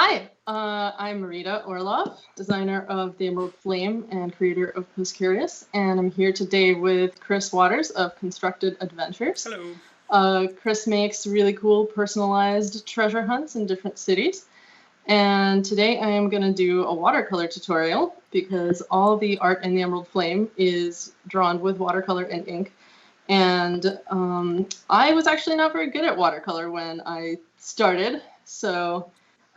Hi, I'm Rita Orlov, designer of the Emerald Flame and creator of PostCurious, and I'm here today with Chris Waters of Constructed Adventures. Hello. Chris makes really cool personalized treasure hunts in different cities, and today I am going to do a watercolor tutorial because all the art in the Emerald Flame is drawn with watercolor and ink. And I was actually not very good at watercolor when I started, so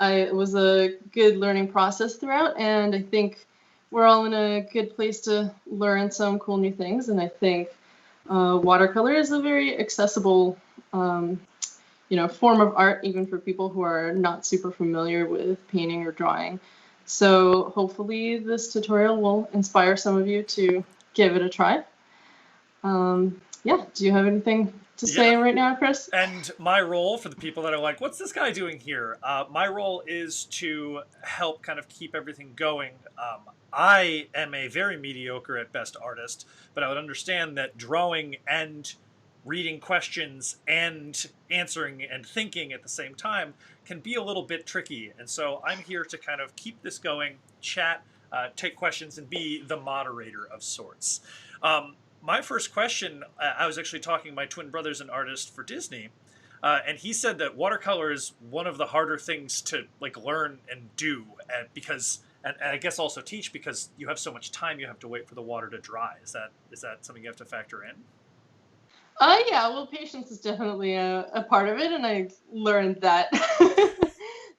it was a good learning process throughout, and I think we're all in a good place to learn some cool new things, and I think watercolor is a very accessible form of art, even for people who are not super familiar with painting or drawing. So hopefully this tutorial will inspire some of you to give it a try. Yeah, do you have anything to say right now, Chris? And my role, for the people that are like, what's this guy doing here? My role is to help kind of keep everything going. I am a very mediocre at best artist, but I would understand that drawing and reading questions and answering and thinking at the same time can be a little bit tricky. And so I'm here to kind of keep this going, chat, take questions, and be the moderator of sorts. My first question, I was actually talking to my twin brother's an artist for Disney, and he said that watercolor is one of the harder things to learn and do, because and I guess also teach, because you have so much time you have to wait for the water to dry. Is that something you have to factor in? Yeah, well, patience is definitely a part of it, and I learned that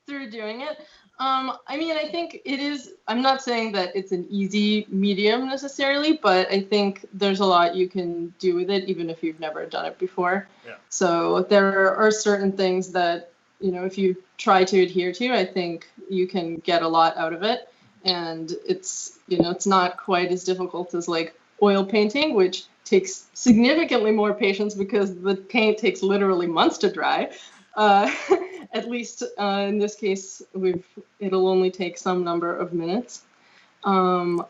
through doing it. I mean, I think it is, I'm not saying that it's an easy medium necessarily, but I think there's a lot you can do with it, even if you've never done it before. Yeah. So there are certain things that, if you try to adhere to, I think you can get a lot out of it. And it's, it's not quite as difficult as oil painting, which takes significantly more patience because the paint takes literally months to dry. At least in this case, it'll only take some number of minutes. And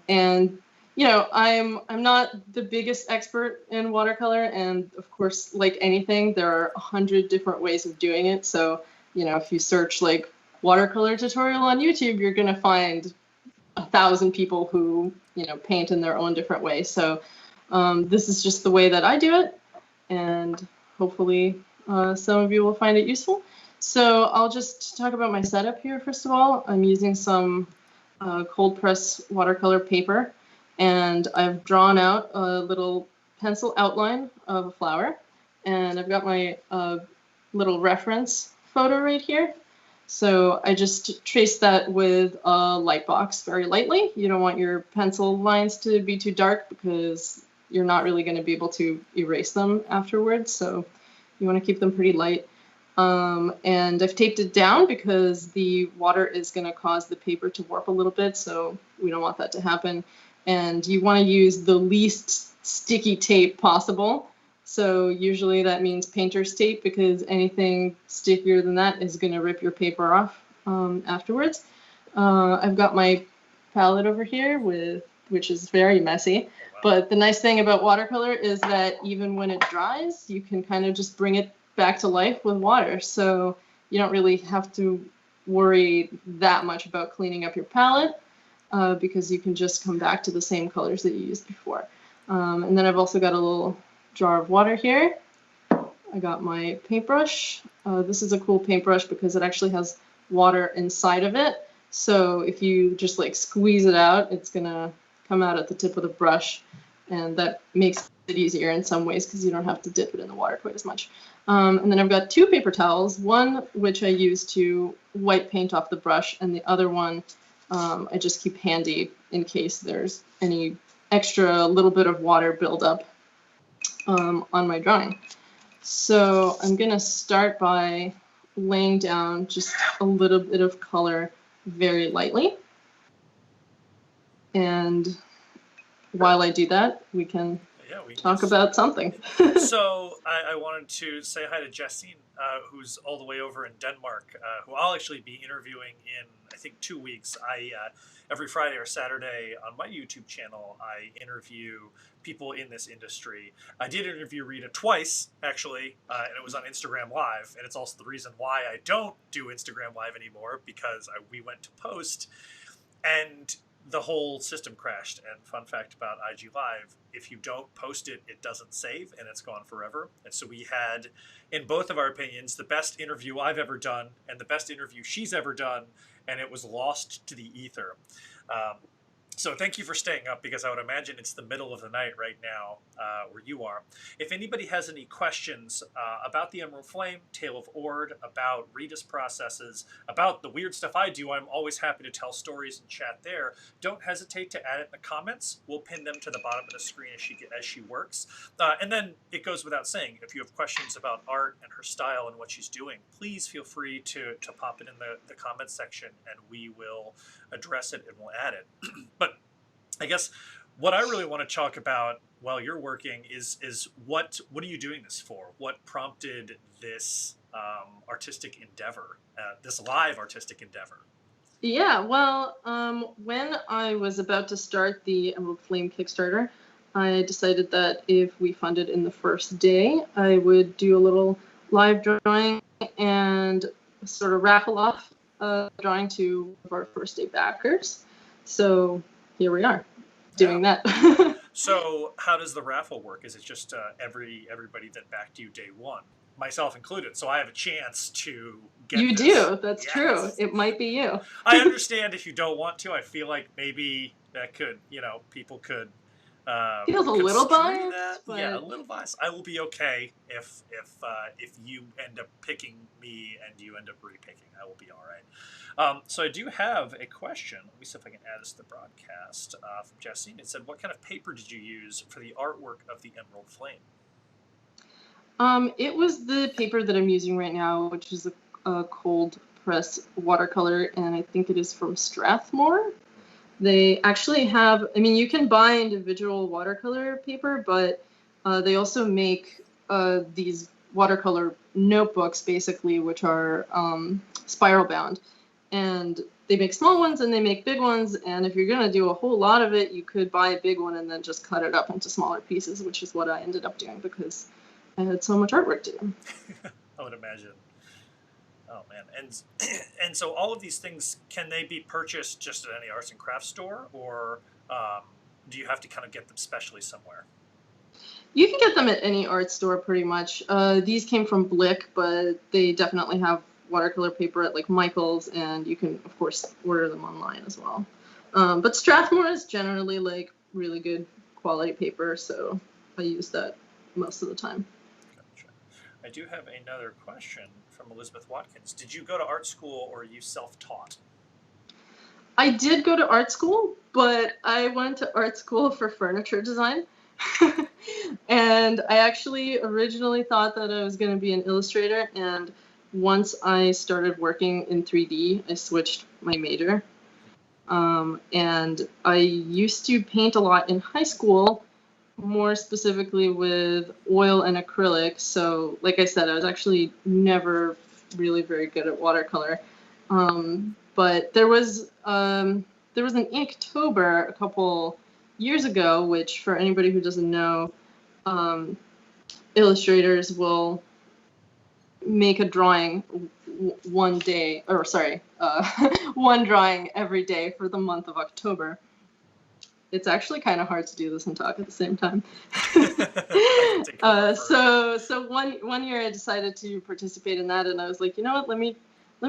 I'm not the biggest expert in watercolor, and of course, like anything, there are 100 different ways of doing it. So if you search watercolor tutorial on YouTube, you're gonna find 1,000 people who paint in their own different way. So this is just the way that I do it, and hopefully some of you will find it useful. So I'll just talk about my setup here. First of all, I'm using some cold press watercolor paper, and I've drawn out a little pencil outline of a flower, and I've got my little reference photo right here. So I just trace that with a light box very lightly. You don't want your pencil lines to be too dark because you're not really going to be able to erase them afterwards. So you want to keep them pretty light. And I've taped it down because the water is going to cause the paper to warp a little bit, so we don't want that to happen. And you want to use the least sticky tape possible. So usually that means painter's tape, because anything stickier than that is going to rip your paper off afterwards. I've got my palette over here, which is very messy. But the nice thing about watercolor is that even when it dries, you can kind of just bring it back to life with water. So you don't really have to worry that much about cleaning up your palette because you can just come back to the same colors that you used before. And then I've also got a little jar of water here. I got my paintbrush. This is a cool paintbrush because it actually has water inside of it. So if you just squeeze it out, it's gonna come out at the tip of the brush, and that makes it easier in some ways because you don't have to dip it in the water quite as much. And then I've got two paper towels, one which I use to wipe paint off the brush, and the other one I just keep handy in case there's any extra little bit of water buildup on my drawing. So I'm gonna start by laying down just a little bit of color very lightly. And while I do that, we can talk about something. So I wanted to say hi to Jessine who's all the way over in Denmark, who I'll actually be interviewing in, I think, 2 weeks. Every Friday or Saturday on my YouTube channel, I interview people in this industry. I did interview Rita twice, actually, and it was on Instagram Live. And it's also the reason why I don't do Instagram Live anymore, because we went to post and the whole system crashed. And fun fact about IG Live, if you don't post it, it doesn't save and it's gone forever. And so we had, in both of our opinions, the best interview I've ever done and the best interview she's ever done, and it was lost to the ether. So thank you for staying up, because I would imagine it's the middle of the night right now where you are. If anybody has any questions about the Emerald Flame, Tale of Ord, about Rita's processes, about the weird stuff I do, I'm always happy to tell stories and chat there. Don't hesitate to add it in the comments. We'll pin them to the bottom of the screen as she works. And then it goes without saying, if you have questions about art and her style and what she's doing, please feel free to pop it in the comments section, and we will address it and we'll add it. But I guess what I really want to talk about while you're working is what are you doing this for? What prompted this artistic endeavor, this live artistic endeavor? Yeah, well, when I was about to start the Emerald Flame Kickstarter, I decided that if we funded in the first day, I would do a little live drawing and sort of raffle off a drawing to one of our first day backers. So here we are doing that. So how does the raffle work? Is it just everybody that backed you day one, myself included? So I have a chance to get You this. do. That's true. It might be you. I understand if you don't want to. I feel like maybe that could, people could. Feels a little biased, but... Yeah, a little biased. I will be okay if you end up picking me and you end up repicking. I will be all right. So I do have a question. Let me see if I can add this to the broadcast from Justine. It said, "What kind of paper did you use for the artwork of the Emerald Flame?" It was the paper that I'm using right now, which is a cold press watercolor, and I think it is from Strathmore. They actually have, you can buy individual watercolor paper, but they also make these watercolor notebooks, basically, which are spiral bound. And they make small ones and they make big ones. And if you're going to do a whole lot of it, you could buy a big one and then just cut it up into smaller pieces, which is what I ended up doing because I had so much artwork to do. I would imagine. Oh man, and so all of these things, can they be purchased just at any arts and crafts store, or do you have to kind of get them specially somewhere? You can get them at any art store pretty much. These came from Blick, but they definitely have watercolor paper at like Michael's, and you can of course order them online as well. But Strathmore is generally like really good quality paper, so I use that most of the time. Gotcha. I do have another question from Elizabeth Watkins. Did you go to art school or are you self-taught? I did go to art school, but I went to art school for furniture design. And I actually originally thought that I was going to be an illustrator, and once I started working in 3D, I switched my major. And I used to paint a lot in high school, more specifically with oil and acrylic. So like I said, I was actually never really very good at watercolor. But there was an Inktober a couple years ago, which for anybody who doesn't know, illustrators will make a drawing one drawing every day for the month of October. It's actually kind of hard to do this and talk at the same time. So one year I decided to participate in that, and I was like, you know what, let me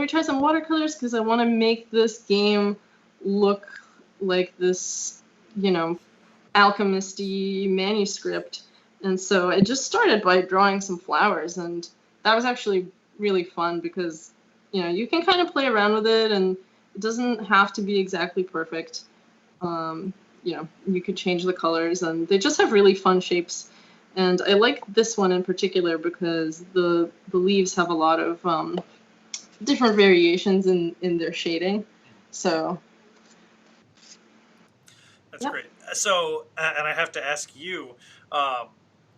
try some watercolors because I want to make this game look like this, alchemisty manuscript. And so I just started by drawing some flowers, and that was actually really fun because, you can kind of play around with it, and it doesn't have to be exactly perfect. You could change the colors, and they just have really fun shapes. And I like this one in particular because the leaves have a lot of different variations in their shading. So that's great. So, and I have to ask you,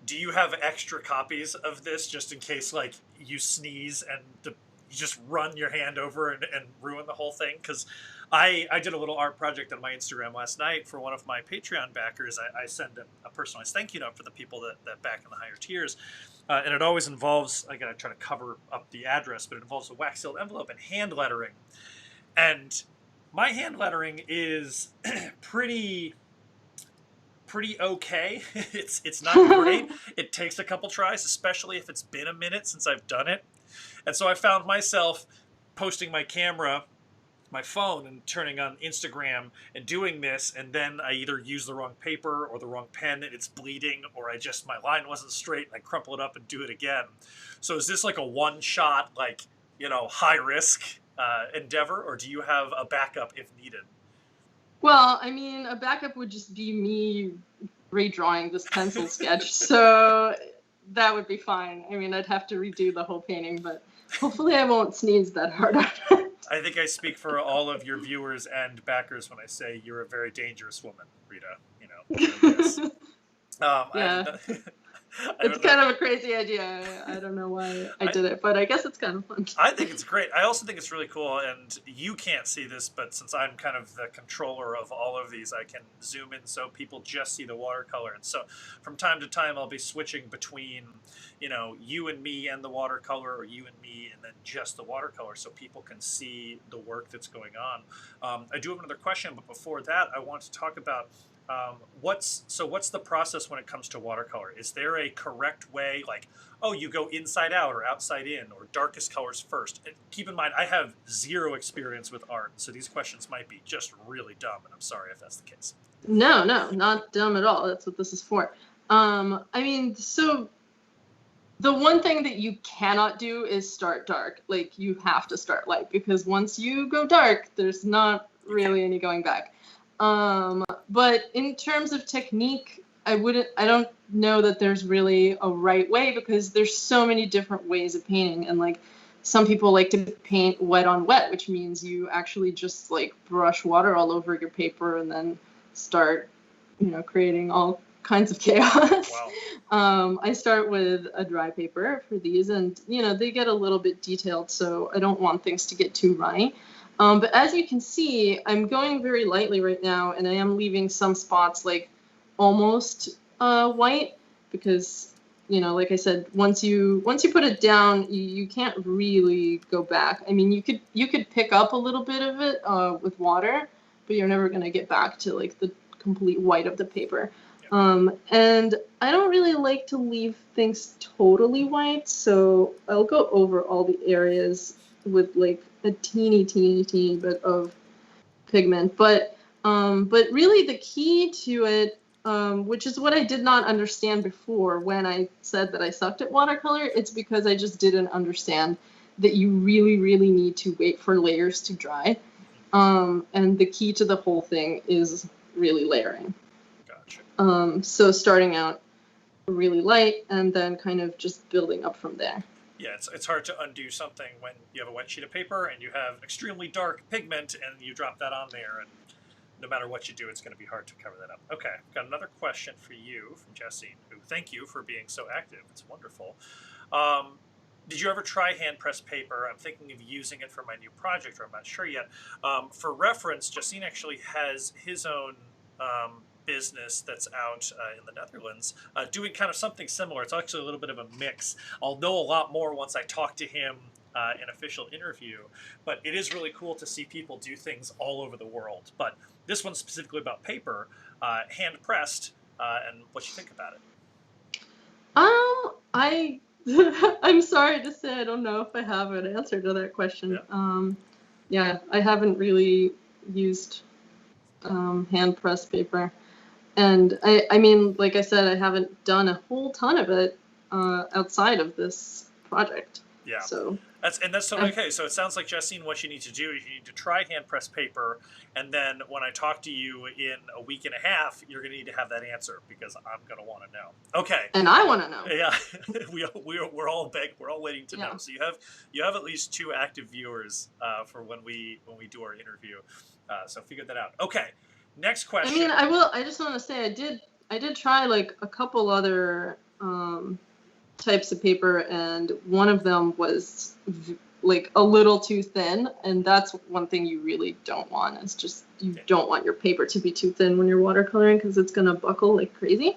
do you have extra copies of this just in case, like, you sneeze and you just run your hand over and ruin the whole thing? Because I did a little art project on my Instagram last night for one of my Patreon backers. I send a personalized thank you note for the people that back in the higher tiers. And it always involves, I gotta try to cover up the address, but it involves a wax sealed envelope and hand lettering. And my hand lettering is pretty okay. It's not great. It takes a couple tries, especially if it's been a minute since I've done it. And so I found myself posting my camera, my phone, and turning on Instagram and doing this, and then I either use the wrong paper or the wrong pen and it's bleeding, or my line wasn't straight and I crumple it up and do it again. So is this like a one-shot, like, high risk endeavor, or do you have a backup if needed? Well, I mean, a backup would just be me redrawing this pencil sketch, so that would be fine. I mean, I'd have to redo the whole painting, but hopefully I won't sneeze that hard on it. I think I speak for all of your viewers and backers when I say you're a very dangerous woman, Rita. Yes. Yeah. It's kind of a crazy idea. I don't know why I did it, but I guess it's kind of fun. I think it's great. I also think it's really cool, and you can't see this, but since I'm kind of the controller of all of these, I can zoom in so people just see the watercolor. And so from time to time, I'll be switching between, you and me and the watercolor, or you and me and then just the watercolor, so people can see the work that's going on. I do have another question, but before that, I want to talk about what's the process when it comes to watercolor? Is there a correct way, like, oh, you go inside out or outside in, or darkest colors first? And keep in mind, I have zero experience with art, so these questions might be just really dumb, and I'm sorry if that's the case. No, not dumb at all. That's what this is for. I mean, so the one thing that you cannot do is start dark. Like, you have to start light, because once you go dark, there's not really any going back. But in terms of technique, I don't know that there's really a right way, because there's so many different ways of painting. And like, some people like to paint wet on wet, which means you actually just like brush water all over your paper and then start, creating all kinds of chaos. Wow. I start with a dry paper for these, and they get a little bit detailed, so I don't want things to get too runny. But as you can see, I'm going very lightly right now, and I am leaving some spots like almost white, because, like I said, once you put it down, you can't really go back. I mean, you could pick up a little bit of it with water, but you're never going to get back to like the complete white of the paper. And I don't really like to leave things totally white, so I'll go over all the areas with like a teeny bit of pigment. But really the key to it, which is what I did not understand before when I said that I sucked at watercolor, it's because I just didn't understand that you really, really need to wait for layers to dry. And the key to the whole thing is really layering. Gotcha. So starting out really light and then kind of just building up from there. Yeah, it's hard to undo something when you have a wet sheet of paper and you have extremely dark pigment and you drop that on there, and no matter what you do, it's going to be hard to cover that up. Okay, I've got another question for you from Jessine, who, thank you for being so active. It's wonderful. Did you ever try hand-pressed paper? I'm thinking of using it for my new project, or I'm not sure yet. For reference, Jessine actually has his own business that's out in the Netherlands, doing kind of something similar. It's actually a little bit of a mix. I'll know a lot more once I talk to him in an official interview, but it is really cool to see people do things all over the world. But this one's specifically about paper, hand pressed, and what you think about it. I'm sorry to say I don't know if I have an answer to that question. Yeah, I haven't really used hand pressed paper. And I mean, like I said, I haven't done a whole ton of it outside of this project. Yeah. So that's totally okay. So it sounds like, Jessine, what you need to do is you need to try hand pressed paper, and then when I talk to you in a week and a half, you're going to need to have that answer, because I'm going to want to know. Okay. And I want to know. Yeah, we're all waiting to know. So you have at least 2 active viewers for when we do our interview. So figure that out. Okay. Next question. I mean, I just want to say I did try like a couple other types of paper, and one of them was like a little too thin, and that's one thing you really don't want. Is just you don't want your paper to be too thin when you're watercoloring because it's gonna buckle like crazy.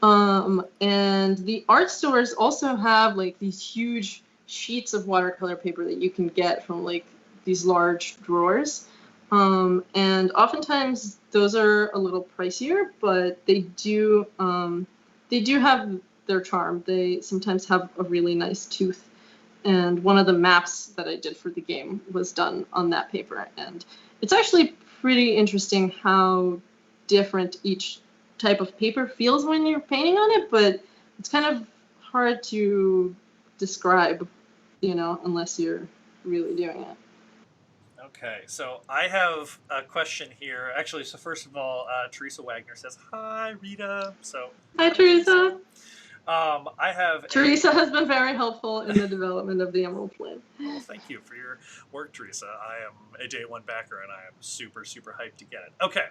And the art stores also have like these huge sheets of watercolor paper that you can get from like these large drawers. And oftentimes those are a little pricier, but they do have their charm. They sometimes have a really nice tooth. And one of the maps that I did for the game was done on that paper. And it's actually pretty interesting how different each type of paper feels when you're painting on it, but it's kind of hard to describe, unless you're really doing it. Okay, so I have a question here. Actually, so first of all, Teresa Wagner says, "Hi, Rita." So hi, Teresa. I have Teresa has been very helpful in the development of the Emerald Flame. Well, thank you for your work, Teresa. I am a day one backer, and I am super, super hyped to get it. Okay,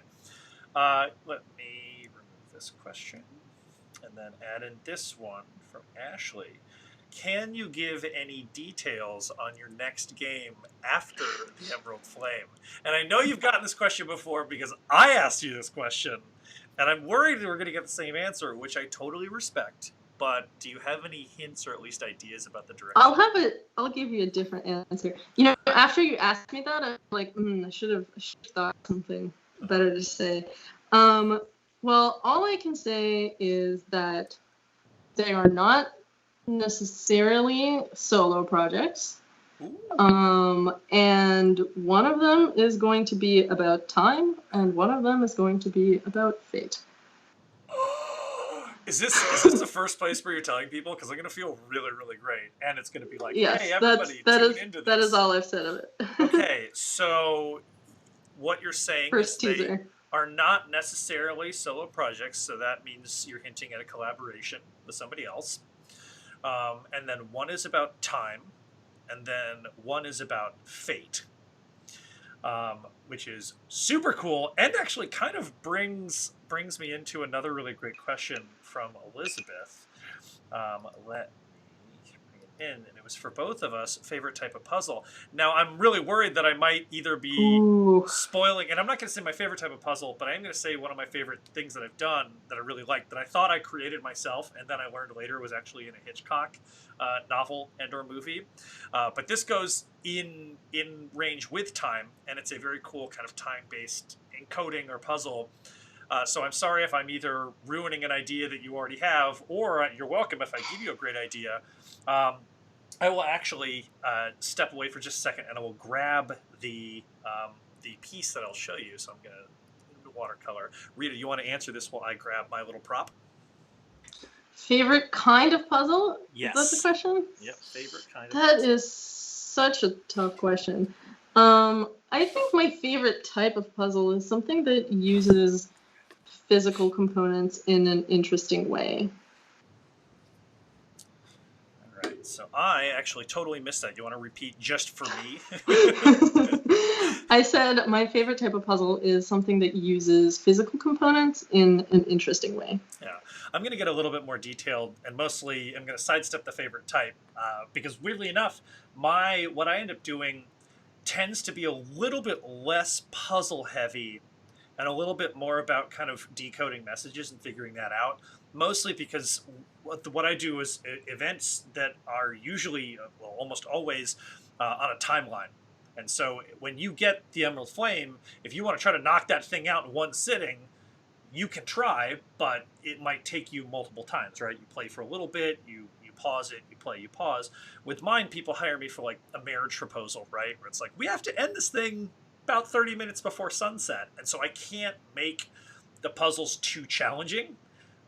let me remove this question, and then add in this one from Ashley. Can you give any details on your next game after the Emerald Flame? And I know you've gotten this question before because I asked you this question, and I'm worried that we're going to get the same answer, which I totally respect. But do you have any hints or at least ideas about the direction? I'll give you a different answer. After you asked me that, I'm like, I should have thought something better to say. Well, all I can say is that they are not necessarily solo projects. And one of them is going to be about time, and one of them is going to be about fate. Is this the first place where you're telling people? Because I'm going to feel really, really great. And it's going to be like, yes, hey, everybody, tune into this. That is all I've said of it. Okay, so what you're saying first is teaser. They are not necessarily solo projects, so that means you're hinting at a collaboration with somebody else. And then one is about time, and then one is about fate. Which is super cool, and actually kind of brings me into another really great question from Elizabeth. Let me bring it in, and it was for both of us, favorite type of puzzle. Now, I'm really worried that I might either be spoiling, and I'm not going to say my favorite type of puzzle, but I am going to say one of my favorite things that I've done that I really liked, that I thought I created myself, and then I learned later was actually in a Hitchcock novel and or movie. But this goes in range with time, and it's a very cool kind of time-based encoding or puzzle. So I'm sorry if I'm either ruining an idea that you already have, or you're welcome if I give you a great idea. I will actually step away for just a second, and I will grab the piece that I'll show you. So I'm going to watercolor. Rita, you want to answer this while I grab my little prop? Favorite kind of puzzle? Yes. Is that the question? Yep, favorite kind of puzzle. That is such a tough question. I think my favorite type of puzzle is something that uses physical components in an interesting way. All right, so I actually totally missed that. You want to repeat just for me? I said my favorite type of puzzle is something that uses physical components in an interesting way. Yeah, I'm going to get a little bit more detailed, and mostly I'm going to sidestep the favorite type because weirdly enough, what I end up doing tends to be a little bit less puzzle heavy and a little bit more about kind of decoding messages and figuring that out. Mostly because what I do is events that are usually, well, almost always on a timeline. And so when you get the Emerald Flame, if you want to try to knock that thing out in one sitting, you can try, but it might take you multiple times, right? You play for a little bit, you pause it, you play, you pause. With mine, people hire me for like a marriage proposal, right? Where it's like, we have to end this thing about 30 minutes before sunset. And so I can't make the puzzles too challenging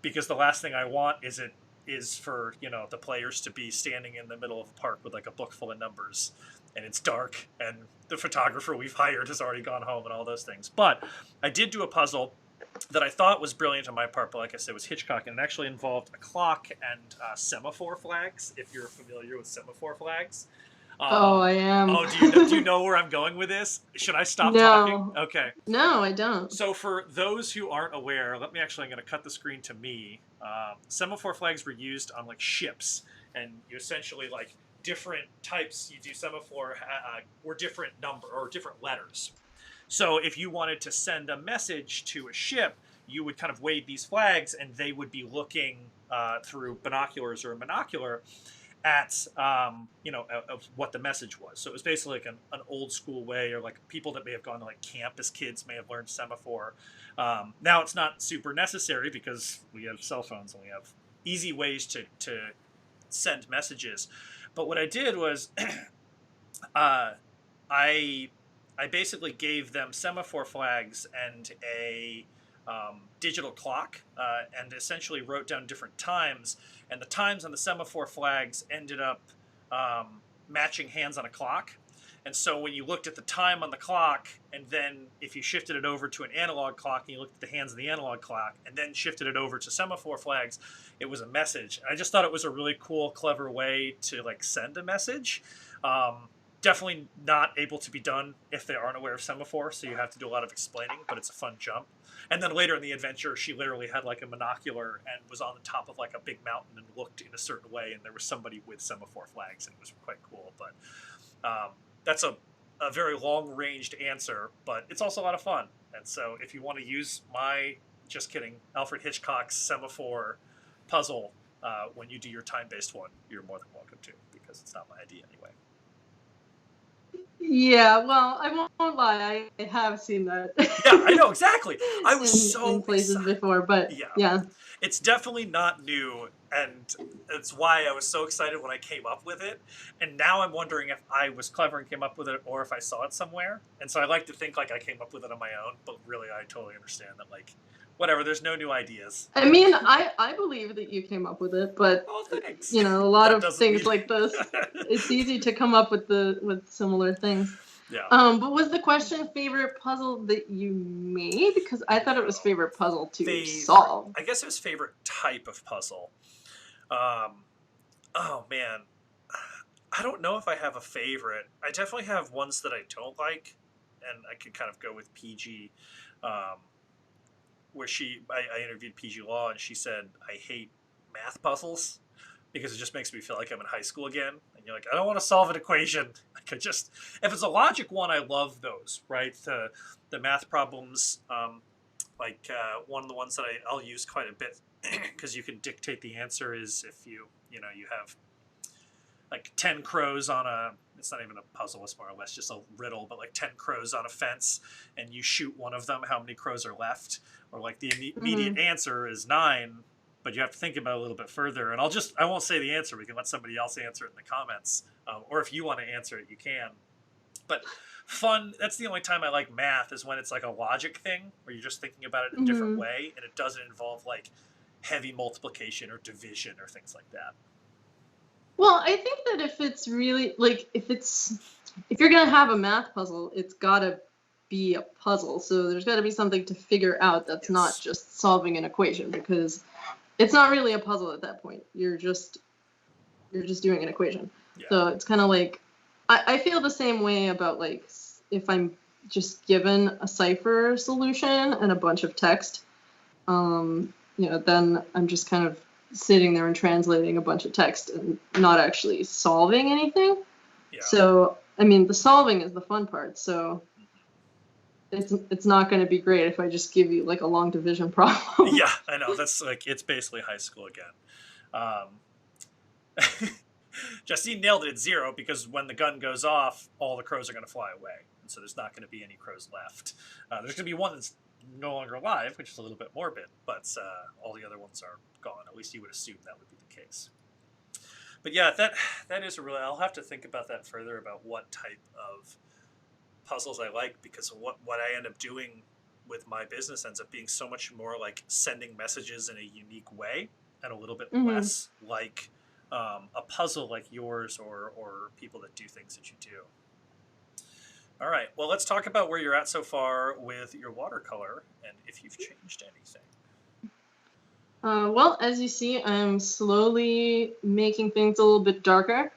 because the last thing I want is for, the players to be standing in the middle of a park with like a book full of numbers and it's dark and the photographer we've hired has already gone home and all those things. But I did do a puzzle that I thought was brilliant on my part, but like I said, was Hitchcock, and it actually involved a clock and semaphore flags, if you're familiar with semaphore flags. Oh, I am. Oh, do you know where I'm going with this? Should I stop talking? No. Okay. No, I don't. So for those who aren't aware, I'm going to cut the screen to me. Semaphore flags were used on like ships, and you essentially like different types. You do semaphore were different number or different letters. So if you wanted to send a message to a ship, you would kind of wave these flags, and they would be looking through binoculars or a monocular at of what the message was. So it was basically like an old school way, or like people that may have gone to like camp as kids may have learned semaphore. Now it's not super necessary because we have cell phones and we have easy ways to send messages. But what I did was I basically gave them semaphore flags and a digital clock, and essentially wrote down different times, and the times on the semaphore flags ended up matching hands on a clock. And so when you looked at the time on the clock, and then if you shifted it over to an analog clock and you looked at the hands of the analog clock and then shifted it over to semaphore flags, it was a message. I just thought it was a really cool, clever way to like send a message. Definitely not able to be done if they aren't aware of semaphore, so you have to do a lot of explaining, but it's a fun jump. And then later in the adventure, she literally had like a monocular and was on the top of like a big mountain and looked in a certain way, and there was somebody with semaphore flags, and it was quite cool. But that's a very long-ranged answer, but it's also a lot of fun. And so if you want to use just kidding, Alfred Hitchcock's semaphore puzzle when you do your time-based one, you're more than welcome to, because it's not my idea anyway. Yeah, well, I won't lie. I have seen that. Yeah, I know, exactly. I was in places excited before, but yeah. It's definitely not new, and it's why I was so excited when I came up with it. And now I'm wondering if I was clever and came up with it, or if I saw it somewhere. And so I like to think like I came up with it on my own, but really I totally understand that, like, whatever, there's no new ideas. I mean, I believe that you came up with it, but thanks. You know, a lot of things like this, it's easy to come up with similar things. Yeah. But was the question favorite puzzle that you made? Because I thought it was favorite puzzle to solve. I guess it was favorite type of puzzle. Oh man, I don't know if I have a favorite. I definitely have ones that I don't like, and I could kind of go with PG. Where I interviewed PG Law, and she said, I hate math puzzles because it just makes me feel like I'm in high school again. And you're like, I don't want to solve an equation. I could just, if it's a logic one, I love those, right? The math problems, one of the ones that I'll use quite a bit because you can dictate the answer is if you have like 10 crows on it's not even a puzzle, it's more or less just a riddle, but like 10 crows on a fence, and you shoot one of them, how many crows are left? Or like the immediate answer is 9, but you have to think about it a little bit further. And I won't say the answer. We can let somebody else answer it in the comments. Or if you want to answer it, you can. But fun, that's the only time I like math, is when it's like a logic thing where you're just thinking about it in a different way, and it doesn't involve like heavy multiplication or division or things like that. Well, I think that if it's really like if you're gonna have a math puzzle, it's gotta be a puzzle. So there's gotta be something to figure out that's not just solving an equation, because it's not really a puzzle at that point. You're just doing an equation. Yeah. So it's kind of like I feel the same way about like if I'm just given a cipher solution and a bunch of text, then I'm just kind of sitting there and translating a bunch of text and not actually solving anything. Yeah. So, I mean, the solving is the fun part. So it's not going to be great if I just give you like a long division problem. Yeah, I know. That's like, it's basically high school again. Justine nailed it at 0 because when the gun goes off, all the crows are going to fly away. And so there's not going to be any crows left. There's going to be one that's no longer alive, which is a little bit morbid, but all the other ones are gone. At least you would assume that would be the case. But yeah, that is I'll have to think about that further, about what type of puzzles I like, because what I end up doing with my business ends up being so much more like sending messages in a unique way, and a little bit less like a puzzle like yours or people that do things that you do. All right, well, let's talk about where you're at so far with your watercolor and if you've changed anything. Well, as you see, I'm slowly making things a little bit darker.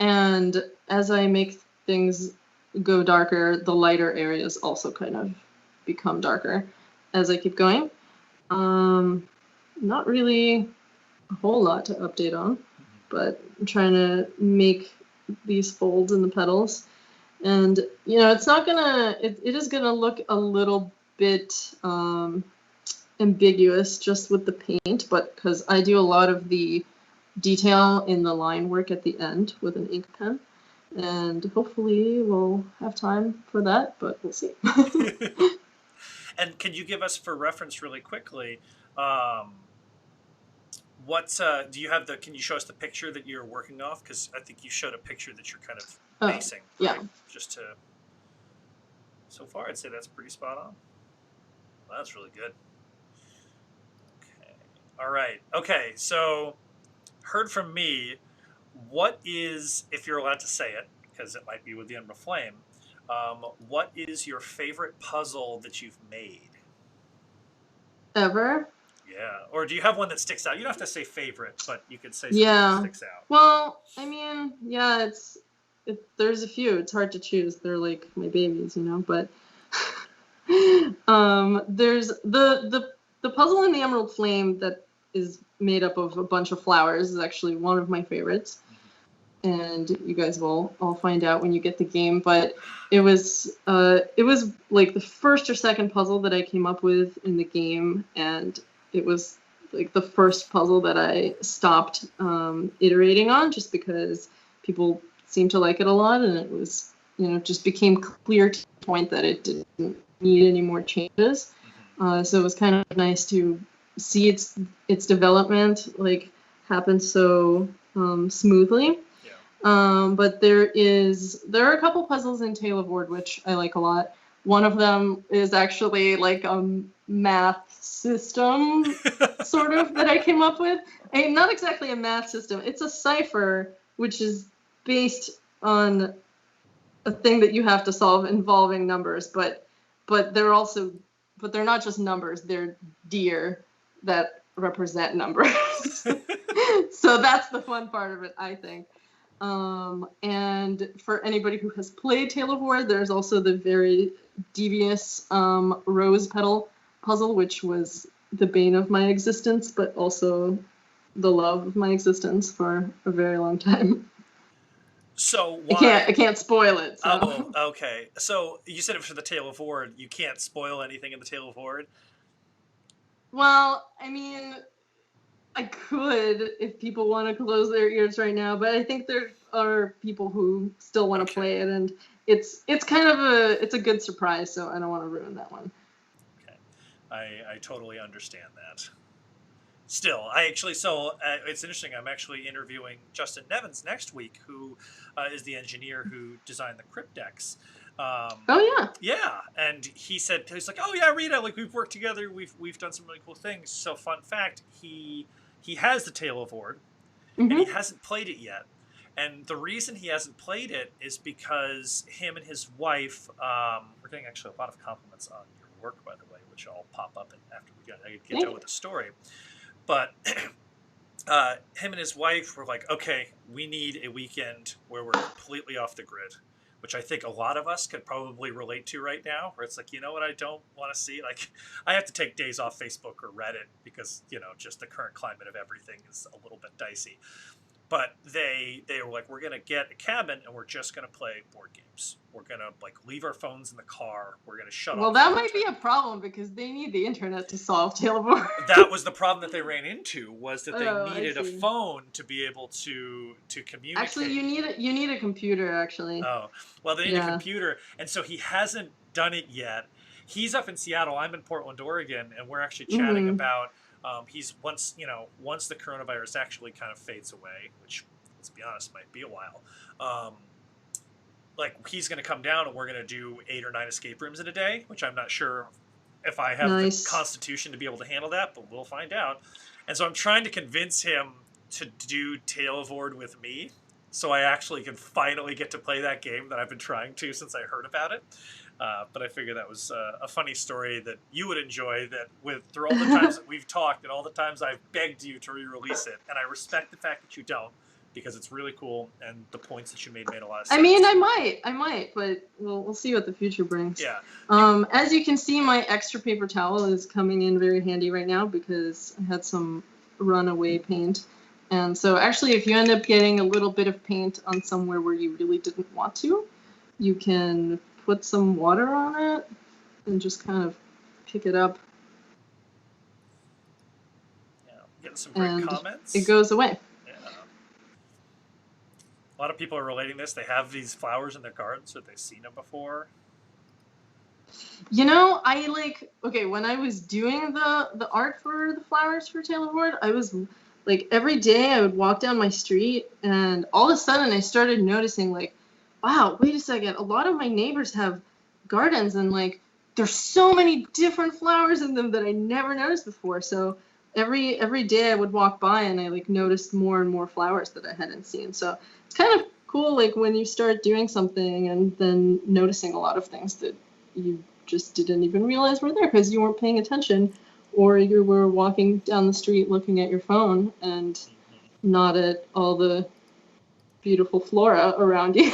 And as I make things go darker, the lighter areas also kind of become darker as I keep going. Not really a whole lot to update on, but I'm trying to make these folds in the petals. And, it's not gonna, it is gonna look a little bit ambiguous just with the paint, but because I do a lot of the detail in the line work at the end with an ink pen. And hopefully we'll have time for that, but we'll see. And can you give us, for reference really quickly, do you have can you show us the picture that you're working off? Because I think you showed a picture that you're kind of basing. Yeah. Right? So far I'd say that's pretty spot on. Well, that's really good. Okay. All right. Okay. So heard from me, what is, if you're allowed to say it, because it might be with the Emerald Flame, what is your favorite puzzle that you've made? Ever? Yeah. Or do you have one that sticks out? You don't have to say favorite, but you could say something that sticks out. Well, I mean, yeah, there's a few. It's hard to choose. They're like my babies, but there's the puzzle in the Emerald Flame that is made up of a bunch of flowers is actually one of my favorites. And you guys will all find out when you get the game, but it was like the first or second puzzle that I came up with in the game, and it was like the first puzzle that I stopped iterating on just because people seemed to like it a lot, and it was, just became clear to the point that it didn't need any more changes. So it was kind of nice to see its development like happen so smoothly. But there are a couple puzzles in Tale of Ward which I like a lot. One of them is actually like a math system sort of that I came up with. Not exactly a math system. It's a cipher which is based on a thing that you have to solve involving numbers, but they're not just numbers. They're deer that represent numbers. So that's the fun part of it, I think. And for anybody who has played Tale of War, there's also the very devious rose petal puzzle, which was the bane of my existence, but also the love of my existence for a very long time. So why... I can't spoil it. So. Oh, okay. So you said it for the Tale of Ward. You can't spoil anything in the Tale of Ward? Well, I mean, I could if people want to close their ears right now, but I think there are people who still want to play it, and it's kind of a good surprise, so I don't want to ruin that one. Okay, I totally understand that. Still, it's interesting. I'm actually interviewing Justin Nevins next week, who is the engineer who designed the Crypt decks. Oh yeah. Yeah, and he's like, oh yeah, Rita, like we've worked together, we've done some really cool things. So fun fact, he has the Tale of Ward, and he hasn't played it yet. And the reason he hasn't played it is because him and his wife, we're getting actually a lot of compliments on your work, by the way, which I'll pop up after we get done with the story. But him and his wife were like, okay, we need a weekend where we're completely off the grid, which I think a lot of us could probably relate to right now, where it's like, you know what I don't want to see? Like, I have to take days off Facebook or Reddit because, just the current climate of everything is a little bit dicey. But they were like, we're going to get a cabin and we're just going to play board games. We're going to leave our phones in the car. We're going to shut off. Well, that might be a problem because they need the internet to solve Tale of War. That was the problem that they ran into, was that they needed a phone to be able to communicate. Actually, you need a computer, actually. Oh, well, they need a computer. And so he hasn't done it yet. He's up in Seattle. I'm in Portland, Oregon, and we're actually chatting about once the coronavirus actually kind of fades away, which, let's be honest, might be a while. He's going to come down and we're going to do 8 or 9 escape rooms in a day, which I'm not sure if I have the constitution to be able to handle that, but we'll find out. And so I'm trying to convince him to do Tale of Ward with me, so I actually can finally get to play that game that I've been trying to since I heard about it. But I figured that was a funny story that you would enjoy, that through all the times that we've talked and all the times I've begged you to re-release it, and I respect the fact that you don't, because it's really cool, and the points that you made a lot of I sense. mean, I might, but we'll see what the future brings. Yeah. As you can see, my extra paper towel is coming in very handy right now because I had some runaway paint. And so actually, if you end up getting a little bit of paint on somewhere where you really didn't want to, you can put some water on it and just kind of pick it up. Yeah, getting some great and comments. It goes away. Yeah. A lot of people are relating this. They have these flowers in their gardens, or they've seen them before. You know, okay, when I was doing the art for the flowers for Taylor Ward, I was like, every day I would walk down my street, and all of a sudden I started noticing, like, wow, wait a second, a lot of my neighbors have gardens, and like, there's so many different flowers in them that I never noticed before. So every day I would walk by and I like noticed more and more flowers that I hadn't seen. So it's kind of cool, like when you start doing something and then noticing a lot of things that you just didn't even realize were there because you weren't paying attention, or you were walking down the street looking at your phone and not at all the beautiful flora around you.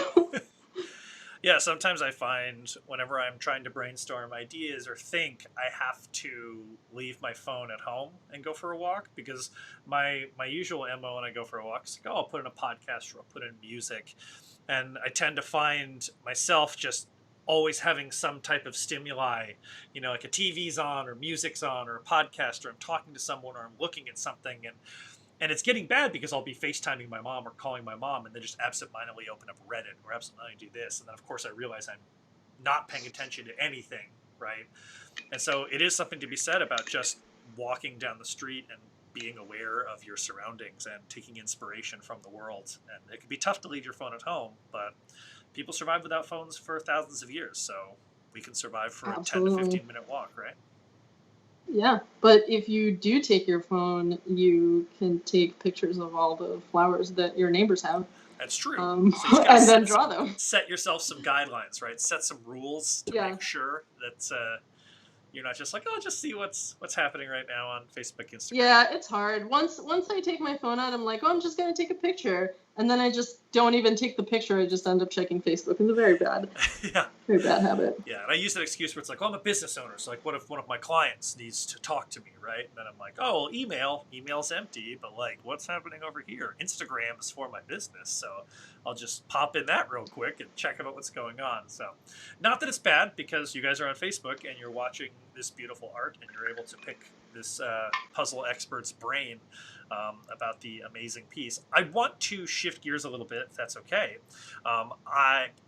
Yeah, sometimes I find whenever I'm trying to brainstorm ideas or think, I have to leave my phone at home and go for a walk, because my usual MO when I go for a walk is like, oh, I'll put in a podcast or I'll put in music. And I tend to find myself just always having some type of stimuli, you know, like a TV's on or music's on or a podcast, or I'm talking to someone or I'm looking at something, and it's getting bad because I'll be FaceTiming my mom or calling my mom and then just absentmindedly open up Reddit or absentmindedly do this. And then, of course, I realize I'm not paying attention to anything, right? And so it is something to be said about just walking down the street and being aware of your surroundings and taking inspiration from the world. And it can be tough to leave your phone at home, but people survive without phones for thousands of years. So we can survive for Absolutely. a 10 to 15-minute walk, right? Yeah, but if you do take your phone, you can take pictures of all the flowers that your neighbors have. That's true. So and then draw them. Set yourself some guidelines, right? Set some rules to make sure that you're not just like, oh, just see what's happening right now on Facebook, Instagram. Yeah, it's hard. Once I take my phone out, I'm like, oh, I'm just gonna take a picture, and then I just don't even take the picture. I just end up checking Facebook. It's a very bad, very bad habit. Yeah, and I use that excuse where it's like, oh, I'm a business owner, so like, what if one of my clients needs to talk to me, right? And then I'm like, oh, well, email's empty, but like, what's happening over here? Instagram is for my business, so I'll just pop in that real quick and check out what's going on. So, not that it's bad, because you guys are on Facebook and you're watching this beautiful art and you're able to pick this puzzle expert's brain about the amazing piece. I want to shift gears a little bit, if that's okay.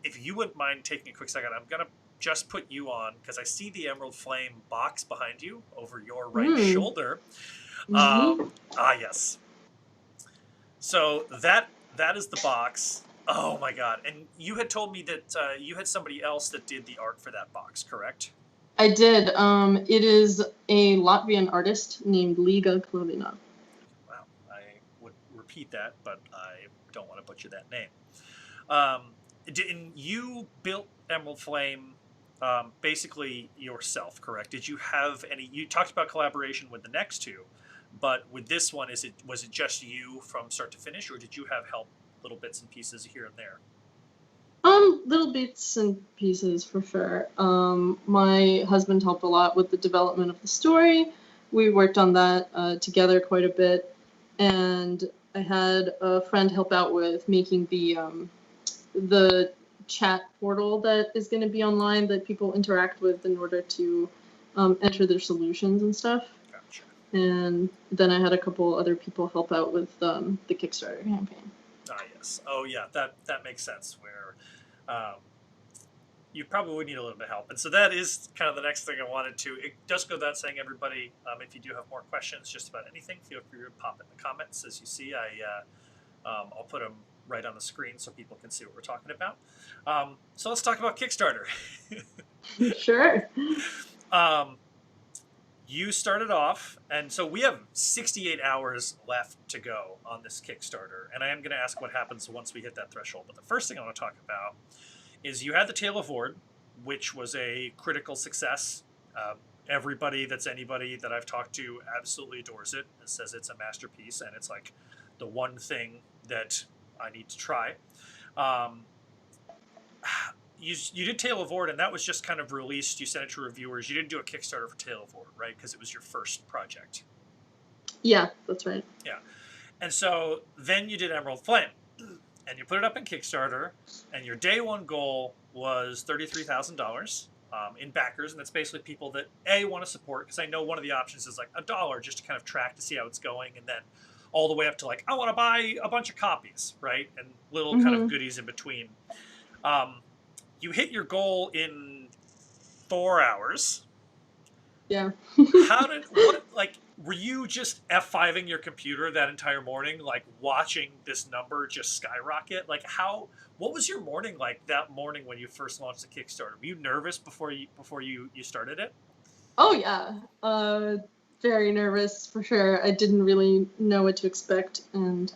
If you wouldn't mind taking a quick second, I'm going to just put you on, because I see the Emerald Flame box behind you over your right shoulder. Yes. So that is the box. Oh my God. And you had told me that you had somebody else that did the art for that box, correct? I did. It is a Latvian artist named Liga Klavina. Wow. I would repeat that, but I don't want to butcher that name. You built Emerald Flame basically yourself, correct? Did you have any? You talked about collaboration with the next two, but with this one, was it just you from start to finish, or did you have help, little bits and pieces here and there? Little bits and pieces for sure. My husband helped a lot with the development of the story. We worked on that together quite a bit, and I had a friend help out with making the chat portal that is going to be online that people interact with in order to enter their solutions and stuff. Gotcha. And then I had a couple other people help out with the Kickstarter campaign. Ah, yes. Oh, yeah. That makes sense. Where you probably would need a little bit of help, and so that is kind of the next thing I wanted to. It does go without saying, everybody. If you do have more questions, just about anything, feel free to pop in the comments. As you see, I'll put them right on the screen so people can see what we're talking about. So let's talk about Kickstarter. Sure. You started off, and so we have 68 hours left to go on this Kickstarter, and I am going to ask what happens once we hit that threshold. But the first thing I want to talk about is you had the Tale of Ward, which was a critical success. Anybody that I've talked to absolutely adores it and says it's a masterpiece, and it's like the one thing that I need to try. Um, you did Tale of Ord, and that was just kind of released. You sent it to reviewers. You didn't do a Kickstarter for Tale of Ord, right? Because it was your first project. Yeah, that's right. Yeah. And so then you did Emerald Flame, and you put it up in Kickstarter, and your day one goal was $33,000 in backers, and that's basically people that want to support, because I know one of the options is like $1 just to kind of track to see how it's going, and then all the way up to like I want to buy a bunch of copies, right, and little kind of goodies in between. You hit your goal in 4 hours. Yeah. Were you just F5ing your computer that entire morning, like watching this number just skyrocket? Like what was your morning like that morning when you first launched the Kickstarter? Were you nervous before you started it? Oh yeah. Very nervous for sure. I didn't really know what to expect, and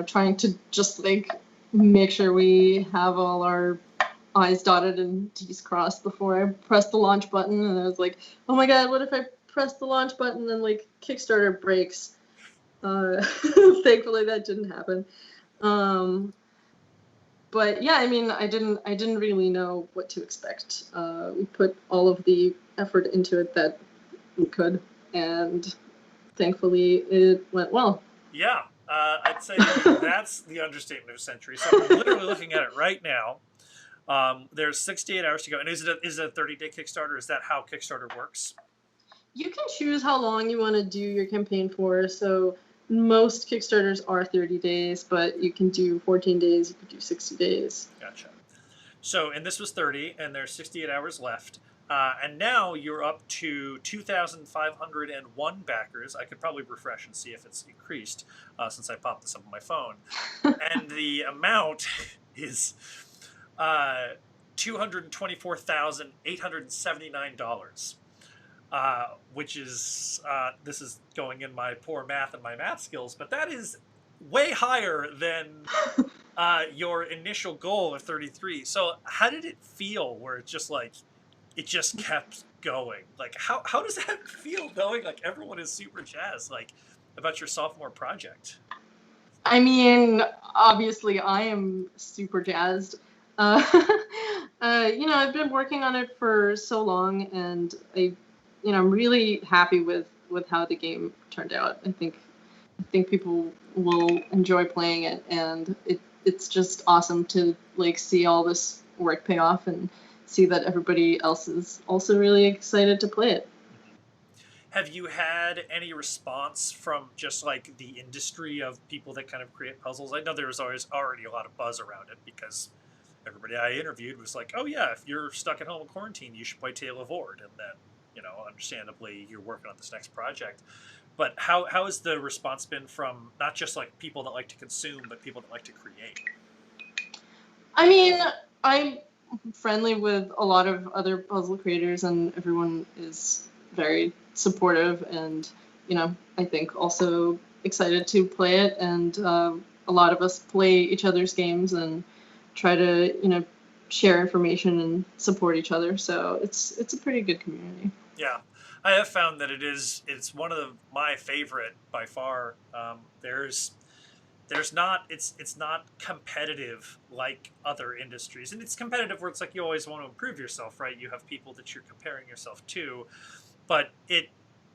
trying to just like make sure we have all our I's dotted and T's crossed before I pressed the launch button. And I was like, oh my god, what if I press the launch button and like Kickstarter breaks? Thankfully that didn't happen. But yeah, I mean, I didn't really know what to expect. We put all of the effort into it that we could, and thankfully it went well. Yeah, I'd say that's the understatement of the century. So I'm literally looking at it right now. There's 68 hours to go. And is it a 30-day Kickstarter? Is that how Kickstarter works? You can choose how long you want to do your campaign for. So most Kickstarters are 30 days, but you can do 14 days, you can do 60 days. Gotcha. So, and this was 30, and there's 68 hours left. And now you're up to 2,501 backers. I could probably refresh and see if it's increased since I popped this up on my phone. And the amount is $224,879, which is, this is going in my poor math and my math skills, but that is way higher than your initial goal of 33. So how did it feel where it just kept going? Like, how does that feel knowing like everyone is super jazzed like about your sophomore project? I mean, obviously I am super jazzed. I've been working on it for so long, and I'm really happy with how the game turned out. I think people will enjoy playing it, and it's just awesome to like see all this work pay off and see that everybody else is also really excited to play it. Have you had any response from just like the industry of people that kind of create puzzles? I know there was already a lot of buzz around it because everybody I interviewed was like, oh yeah, if you're stuck at home in quarantine, you should play Tale of Ord. And then, understandably, you're working on this next project. But how has the response been from not just like people that like to consume, but people that like to create? I mean, I'm friendly with a lot of other puzzle creators, and everyone is very supportive, and I think also excited to play it. And a lot of us play each other's games and try to share information and support each other. So it's a pretty good community. Yeah, I have found that it's one of my favorite by far. There's not it's not competitive like other industries, and it's competitive where it's like you always want to improve yourself, right? You have people that you're comparing yourself to, but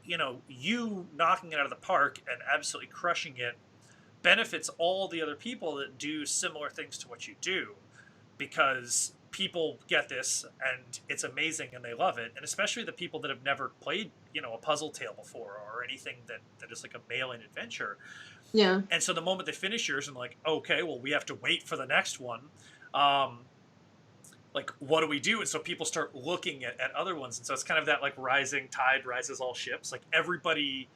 you knocking it out of the park and absolutely crushing it benefits all the other people that do similar things to what you do, because people get this and it's amazing and they love it, and especially the people that have never played a puzzle tale before or anything that is like a mail-in adventure. Yeah. And so the moment they finish yours and like, okay, well, we have to wait for the next one, like, what do we do? And so people start looking at other ones, and so it's kind of that like rising tide rises all ships. Like everybody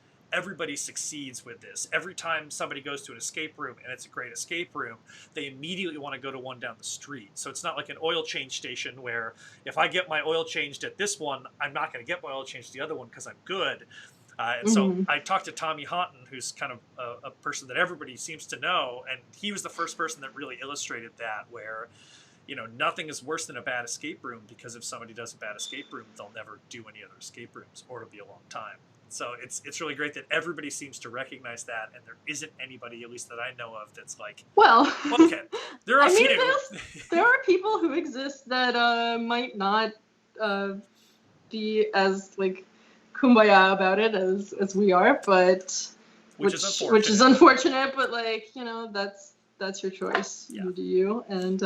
succeeds with this. Every time somebody goes to an escape room and it's a great escape room, they immediately want to go to one down the street. So it's not like an oil change station where if I get my oil changed at this one, I'm not going to get my oil changed at the other one because I'm good. And so I talked to Tommy Houghton, who's kind of a person that everybody seems to know, and he was the first person that really illustrated that, where nothing is worse than a bad escape room, because if somebody does a bad escape room, they'll never do any other escape rooms, or it'll be a long time. So it's really great that everybody seems to recognize that, and there isn't anybody, at least that I know of, that's like, Well, okay, there are I a mean, few. there are people who exist that might not be as like kumbaya about it as we are, but Which is unfortunate. Which is unfortunate, but like, you know, that's your choice. Yeah. You do you, and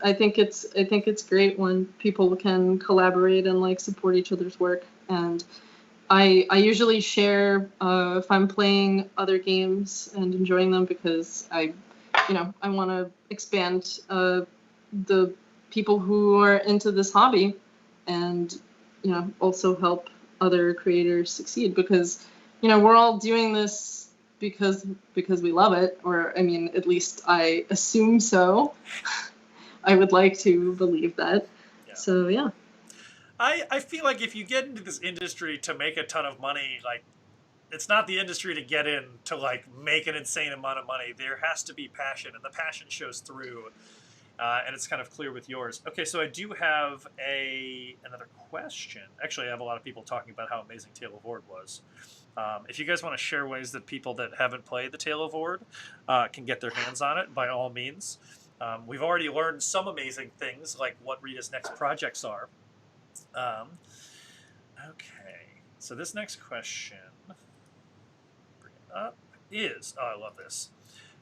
I think it's great when people can collaborate and like support each other's work. And I usually share if I'm playing other games and enjoying them, because I want to expand the people who are into this hobby, and also help other creators succeed, because we're all doing this because we love it, or I mean, at least I assume so. I would like to believe that. Yeah. So yeah. I feel like if you get into this industry to make a ton of money, like, it's not the industry to get in to like make an insane amount of money. There has to be passion, and the passion shows through. And it's kind of clear with yours. Okay, so I do have another question. Actually, I have a lot of people talking about how amazing Tale of Ord was. If you guys want to share ways that people that haven't played the Tale of Ord can get their hands on it, by all means. We've already learned some amazing things, like what Rita's next projects are. Okay, so this next question, bring it up, is, oh, I love this.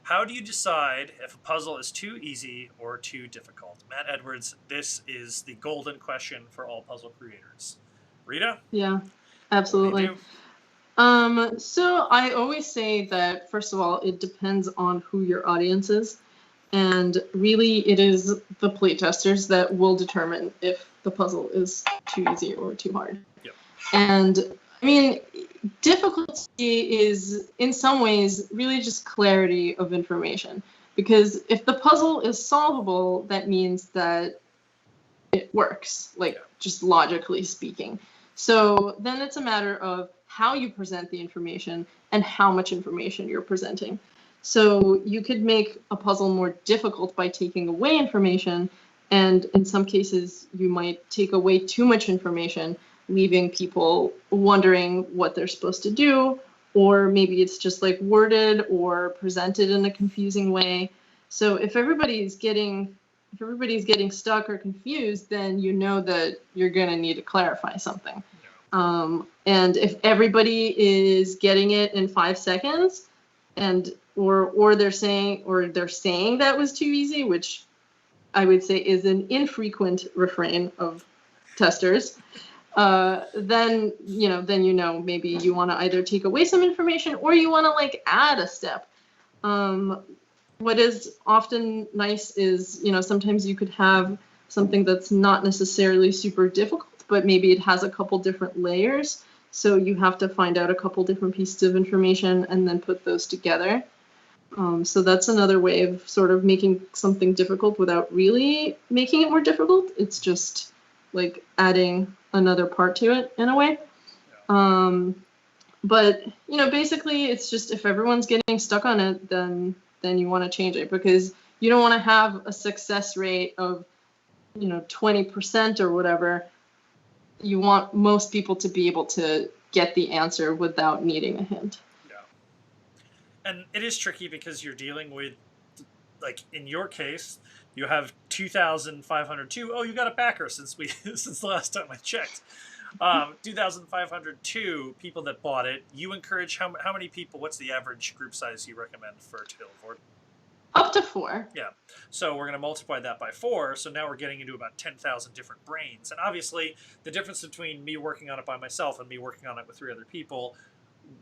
How do you decide if a puzzle is too easy or too difficult? Matt Edwards, this is the golden question for all puzzle creators. Rita? Yeah, absolutely. So I always say that, first of all, it depends on who your audience is. And really, it is the playtesters that will determine if the puzzle is too easy or too hard. Yep. And I mean, difficulty is, in some ways, really just clarity of information. Because if the puzzle is solvable, that means that it works, like just logically speaking. So then it's a matter of how you present the information and how much information you're presenting. So you could make a puzzle more difficult by taking away information, and in some cases you might take away too much information, leaving people wondering what they're supposed to do, or maybe it's just like worded or presented in a confusing way. So if everybody's getting stuck or confused, then you know that you're going to need to clarify something. And if everybody is getting it in 5 seconds, and or they're saying that was too easy, which I would say is an infrequent refrain of testers, then maybe you want to either take away some information or you want to like add a step. What is often nice is, sometimes you could have something that's not necessarily super difficult, but maybe it has a couple different layers. So you have to find out a couple different pieces of information and then put those together. So that's another way of sort of making something difficult without really making it more difficult. It's just like adding another part to it in a way. But, basically it's just, if everyone's getting stuck on it, then you want to change it, because you don't want to have a success rate of 20% or whatever. You want most people to be able to get the answer without needing a hint. Yeah. And it is tricky because you're dealing with, like in your case, you have 2,502. Oh, you got a backer since the last time I checked. 2,502 people that bought it. You encourage how many people? What's the average group size you recommend for Tale of Ord? Up to 4. Yeah. So we're going to multiply that by 4. So now we're getting into about 10,000 different brains. And obviously, the difference between me working on it by myself and me working on it with 3 other people,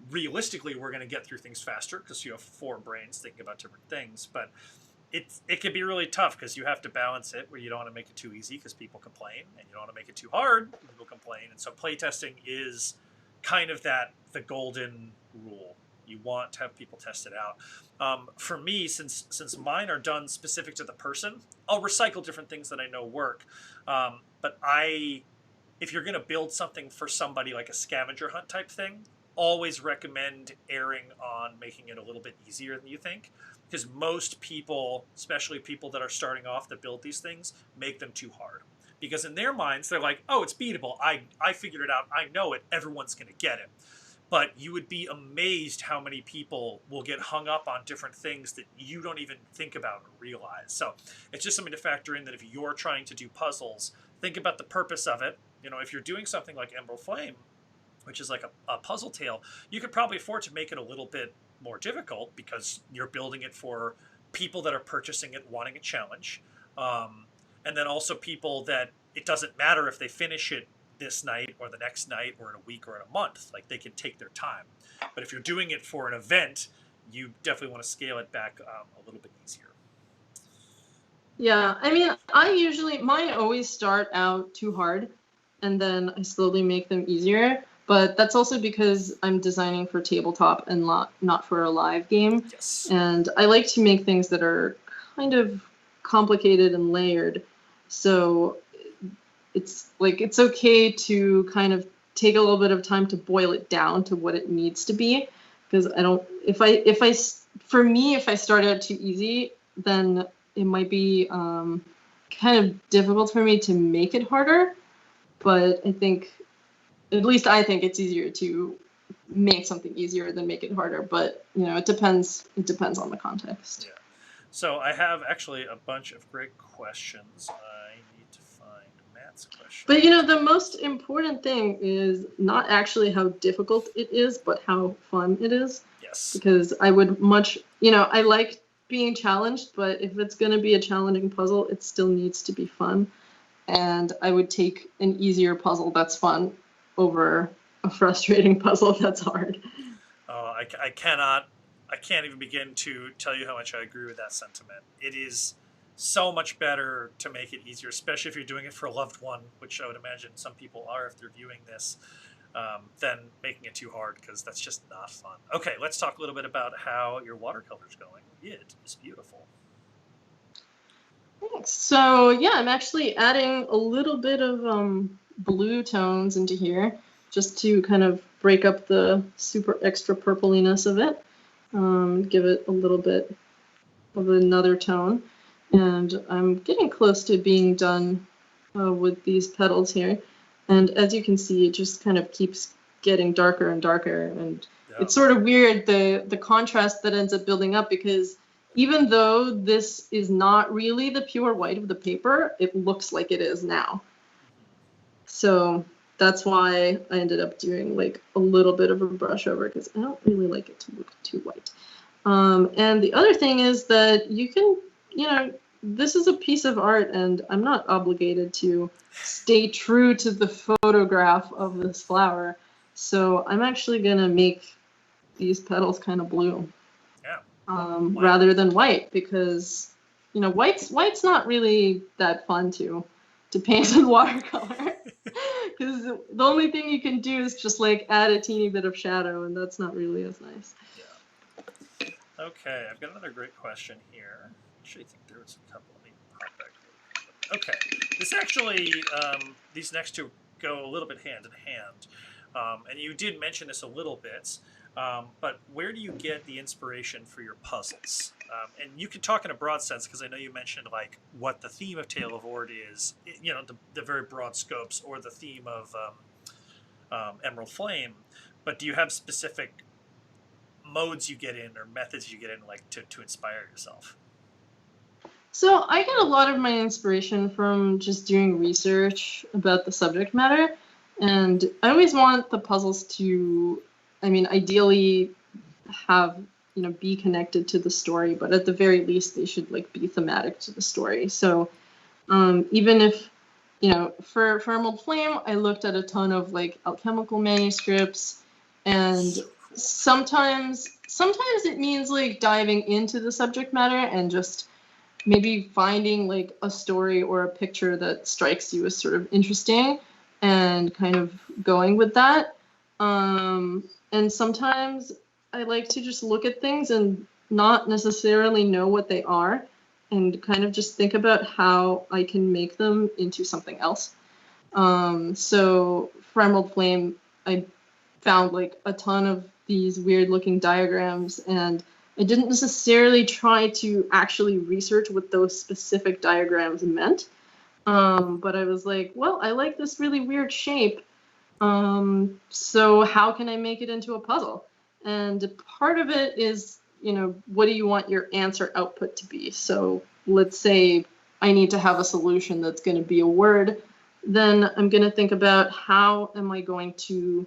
realistically, we're going to get through things faster because you have 4 brains thinking about different things. But it can be really tough because you have to balance it where you don't want to make it too easy because people complain, and you don't want to make it too hard, people complain. And so playtesting is kind of the golden rule. You want to have people test it out. For me, since mine are done specific to the person, I'll recycle different things that I know work. But if you're going to build something for somebody like a scavenger hunt type thing, always recommend erring on making it a little bit easier than you think. Because most people, especially people that are starting off that build these things, make them too hard. because in their minds they're like, oh, it's beatable. I figured it out. I know it. Everyone's going to get it. But you would be amazed how many people will get hung up on different things that you don't even think about or realize. So it's just something to factor in, that if you're trying to do puzzles, think about the purpose of it. You know, if you're doing something like Emerald Flame, which is like a puzzle tale, you could probably afford to make it a little bit more difficult because you're building it for people that are purchasing it, wanting a challenge. And then also people that it doesn't matter if they finish it this night or the next night or in a week or in a month. Like, they can take their time. But if you're doing it for an event, you definitely want to scale it back a little bit easier. Yeah, I mean, mine always start out too hard, and then I slowly make them easier. But that's also because I'm designing for tabletop and not for a live game. Yes. And I like to make things that are kind of complicated and layered. So it's okay to kind of take a little bit of time to boil it down to what it needs to be. Because for me, if I start out too easy, then it might be kind of difficult for me to make it harder. But at least I think it's easier to make something easier than make it harder. But, it depends on the context. Yeah. So I have actually a bunch of great questions. I need to find Matt's question. But, the most important thing is not actually how difficult it is, but how fun it is. Yes. Because I would I like being challenged, but if it's going to be a challenging puzzle, it still needs to be fun. And I would take an easier puzzle that's fun over a frustrating puzzle that's hard. I can't even begin to tell you how much I agree with that sentiment. It is so much better to make it easier, especially if you're doing it for a loved one, which I would imagine some people are if they're viewing this, than making it too hard, because that's just not fun. Okay, let's talk a little bit about how your watercolor's going. It is beautiful. Thanks. So yeah, I'm actually adding a little bit of blue tones into here, just to kind of break up the super extra purpliness of it. Give it a little bit of another tone. And I'm getting close to being done with these petals here. And as you can see, it just kind of keeps getting darker and darker. And It's sort of weird, the contrast that ends up building up, because even though this is not really the pure white of the paper, it looks like it is now. So that's why I ended up doing like a little bit of a brush over, because I don't really like it to look too white. And the other thing is that you can, this is a piece of art, and I'm not obligated to stay true to the photograph of this flower. So I'm actually going to make these petals kind of blue. Yeah. Rather than white, because, white's not really that fun to paint in watercolor. Because the only thing you can do is just like add a teeny bit of shadow, and that's not really as nice. Yeah. Okay, I've got another great question here. I actually think there was a couple. Let me pop back really quick. Okay, this actually, these next two go a little bit hand in hand. And you did mention this a little bit, but where do you get the inspiration for your puzzles? And you can talk in a broad sense, because I know you mentioned like what the theme of Tale of Ord is, the very broad scopes, or the theme of Emerald Flame. But do you have specific modes you get in or methods you get in, like to inspire yourself? So I get a lot of my inspiration from just doing research about the subject matter. And I always want the puzzles to, ideally have, be connected to the story, but at the very least, they should like be thematic to the story. So even if, for Emerald Flame, I looked at a ton of like alchemical manuscripts, and sometimes it means like diving into the subject matter and just maybe finding like a story or a picture that strikes you as sort of interesting and kind of going with that. And sometimes I like to just look at things and not necessarily know what they are, and kind of just think about how I can make them into something else. So for Emerald Flame, I found like a ton of these weird looking diagrams, and I didn't necessarily try to actually research what those specific diagrams meant. But I was like, well, I like this really weird shape. So how can I make it into a puzzle? And part of it is, what do you want your answer output to be? So let's say I need to have a solution that's going to be a word. Then I'm going to think about how am I going to,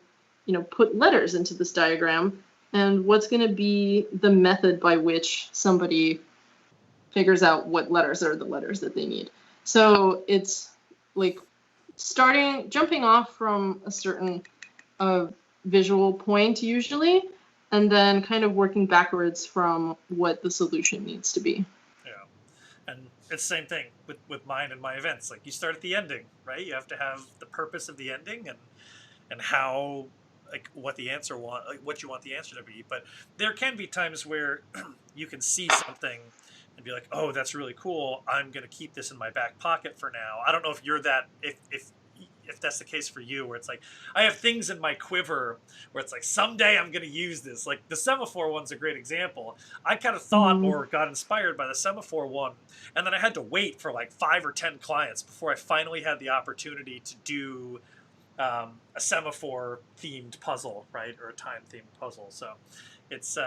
put letters into this diagram, and what's going to be the method by which somebody figures out what letters are the letters that they need. So it's like jumping off from a certain visual point usually, and then kind of working backwards from what the solution needs to be. Yeah, and it's the same thing with mine and my events. Like, you start at the ending, right? You have to have the purpose of the ending and how, like, what you want the answer to be. But there can be times where you can see something and be like, oh, that's really cool. I'm going to keep this in my back pocket for now. I don't know if you're that, if that's the case for you, where it's like, I have things in my quiver where it's like, someday I'm going to use this. Like, the semaphore one's a great example. I kind of thought or got inspired by the semaphore one, and then I had to wait for like 5 or 10 clients before I finally had the opportunity to do a semaphore themed puzzle, right? Or a time themed puzzle. So it's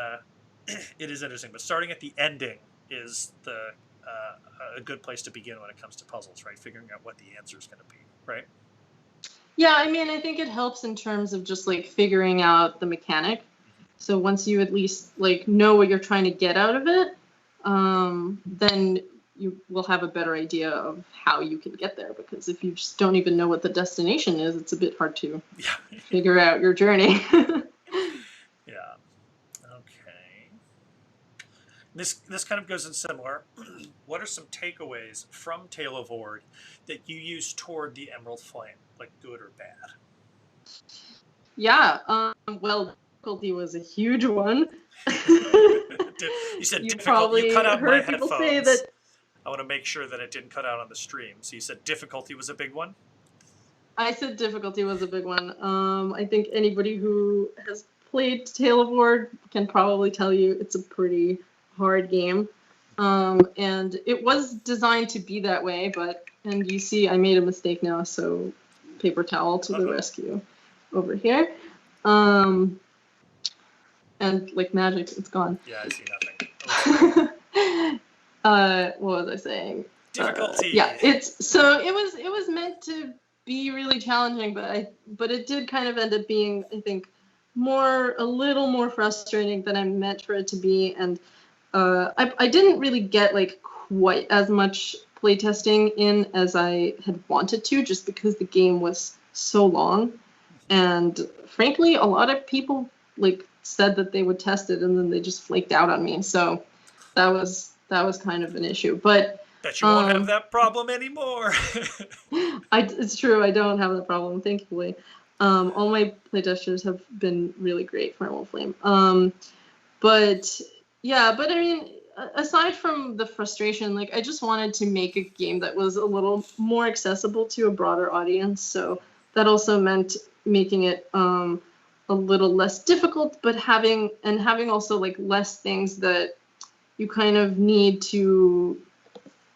it is interesting, but starting at the ending is a good place to begin when it comes to puzzles, right? Figuring out what the answer is going to be, right? Yeah, I mean, I think it helps in terms of just like figuring out the mechanic. So once you at least like know what you're trying to get out of it, then you will have a better idea of how you can get there. Because if you just don't even know what the destination is, it's a bit hard to figure out your journey. Yeah. Okay. This kind of goes in similar. What are some takeaways from Tale of Ord that you use toward the Emerald Flame, like good or bad? Yeah. Well, difficulty was a huge one. You said You difficult. probably You cut out my heard people headphones. say that. I want to make sure that it didn't cut out on the stream. So you said difficulty was a big one? I said difficulty was a big one. I think anybody who has played Tale of Ord can probably tell you it's a pretty hard game. And it was designed to be that way, and you see I made a mistake now, so paper towel to the rescue over here. And like magic, it's gone. Yeah, I see nothing. What was I saying? Difficulty. Yeah, it was meant to be really challenging, but it did kind of end up being, I think, a little more frustrating than I meant for it to be. And I didn't really get like quite as much playtesting in as I had wanted to, just because the game was so long. And frankly, a lot of people like said that they would test it and then they just flaked out on me. So that was kind of an issue. But bet you won't have that problem anymore. It's true. I don't have that problem, thankfully. All my playtesters have been really great for Emerald Flame. But I mean, aside from the frustration, like I just wanted to make a game that was a little more accessible to a broader audience. So that also meant making it a little less difficult, but having also like less things that you kind of need to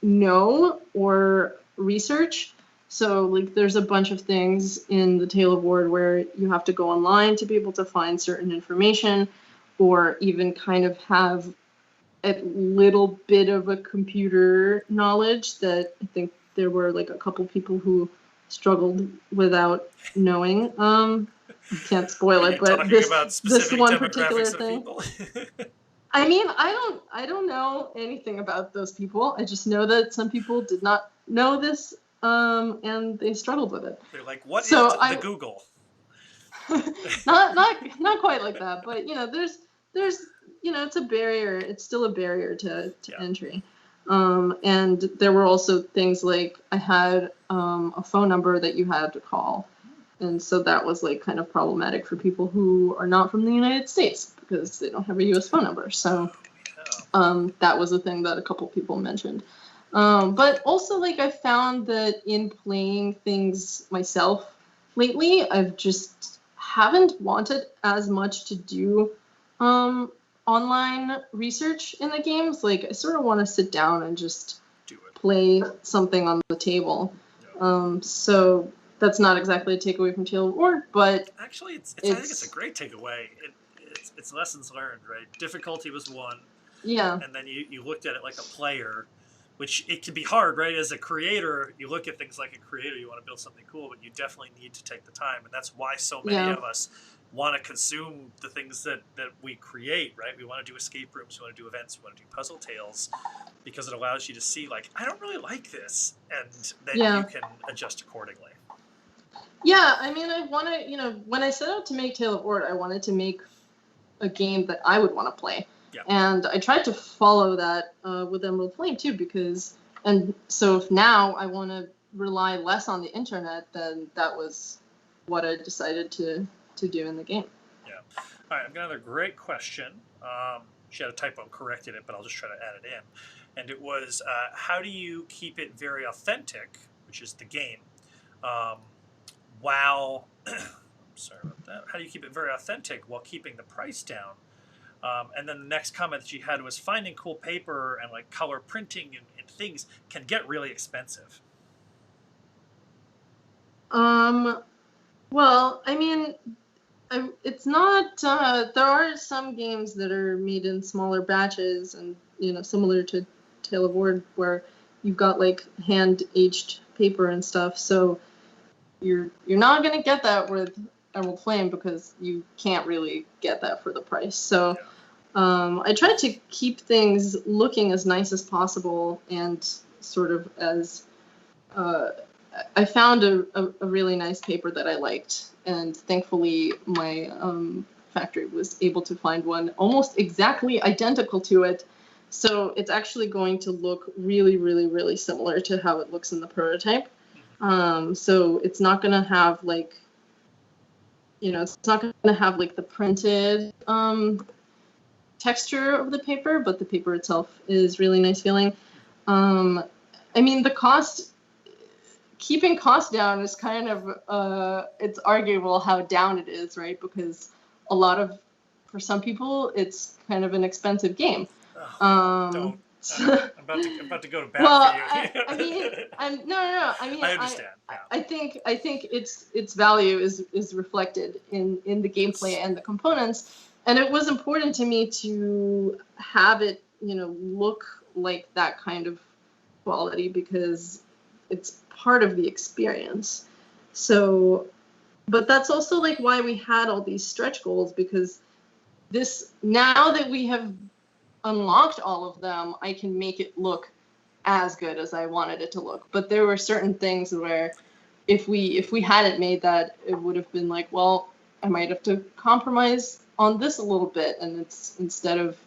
know or research. So like there's a bunch of things in the Tale of Ord where you have to go online to be able to find certain information, or even kind of have a little bit of a computer knowledge that I think there were like a couple people who struggled without knowing. I can't spoil it, but this one particular thing. I mean, I don't know anything about those people. I just know that some people did not know this, and they struggled with it. They're like, what is the Google? not quite like that, but there's it's a barrier. It's still a barrier to entry. And there were also things like I had a phone number that you had to call. And so that was like kind of problematic for people who are not from the United States because they don't have a US phone number. So that was a thing that a couple people mentioned. But also like I found that in playing things myself lately, I've just haven't wanted as much to do online research in the games. Like I sort of want to sit down and just play something on the table. So that's not exactly a takeaway from Tale of War, but actually, I think it's a great takeaway. It's lessons learned, right? Difficulty was one, yeah, and then you looked at it like a player, which it can be hard, right? As a creator, you look at things like a creator, you want to build something cool, but you definitely need to take the time, and that's why so many of us want to consume the things that we create, right? We want to do escape rooms, we want to do events, we want to do puzzle tales, because it allows you to see, like, I don't really like this, and then you can adjust accordingly. Yeah, I mean, I want to, you know, when I set out to make Tale of War, I wanted to make a game that I would want to play. Yeah. And I tried to follow that with Emerald Flame too, because, and so if now I want to rely less on the internet, then that was what I decided to do in the game. Yeah. All right, I've got another great question. She had a typo, corrected it, but I'll just try to add it in. And it was, how do you keep it very authentic, which is the game, while, sorry about that, how do you keep it very authentic while keeping the price down? And then the next comment that she had was, finding cool paper and like color printing and things can get really expensive. Well, I mean, it's not, there are some games that are made in smaller batches and, you know, similar to Tale of War, where you've got like hand-aged paper and stuff, so you're not going to get that with Emerald Flame because you can't really get that for the price. So I tried to keep things looking as nice as possible and sort of as I found a really nice paper that I liked, and thankfully my factory was able to find one almost exactly identical to it. So it's actually going to look really, really, really similar to how it looks in the prototype. So it's not going to have like, you know, it's not going to have like the printed texture of the paper, but the paper itself is really nice feeling. I mean, the cost, keeping costs down is kind of, it's arguable how down it is, right? Because a lot of, for some people, it's kind of an expensive game. Don't. I'm about to go to bat for you. I mean, no. I mean, I understand. I think its value is reflected in the gameplay and the components, and it was important to me to have it, you know, look like that kind of quality because it's part of the experience. So, but that's also like why we had all these stretch goals, because this, now that we have unlocked all of them, I can make it look as good as I wanted it to look. But there were certain things where if we hadn't made that, it would have been like, well, I might have to compromise on this a little bit, and it's, instead of,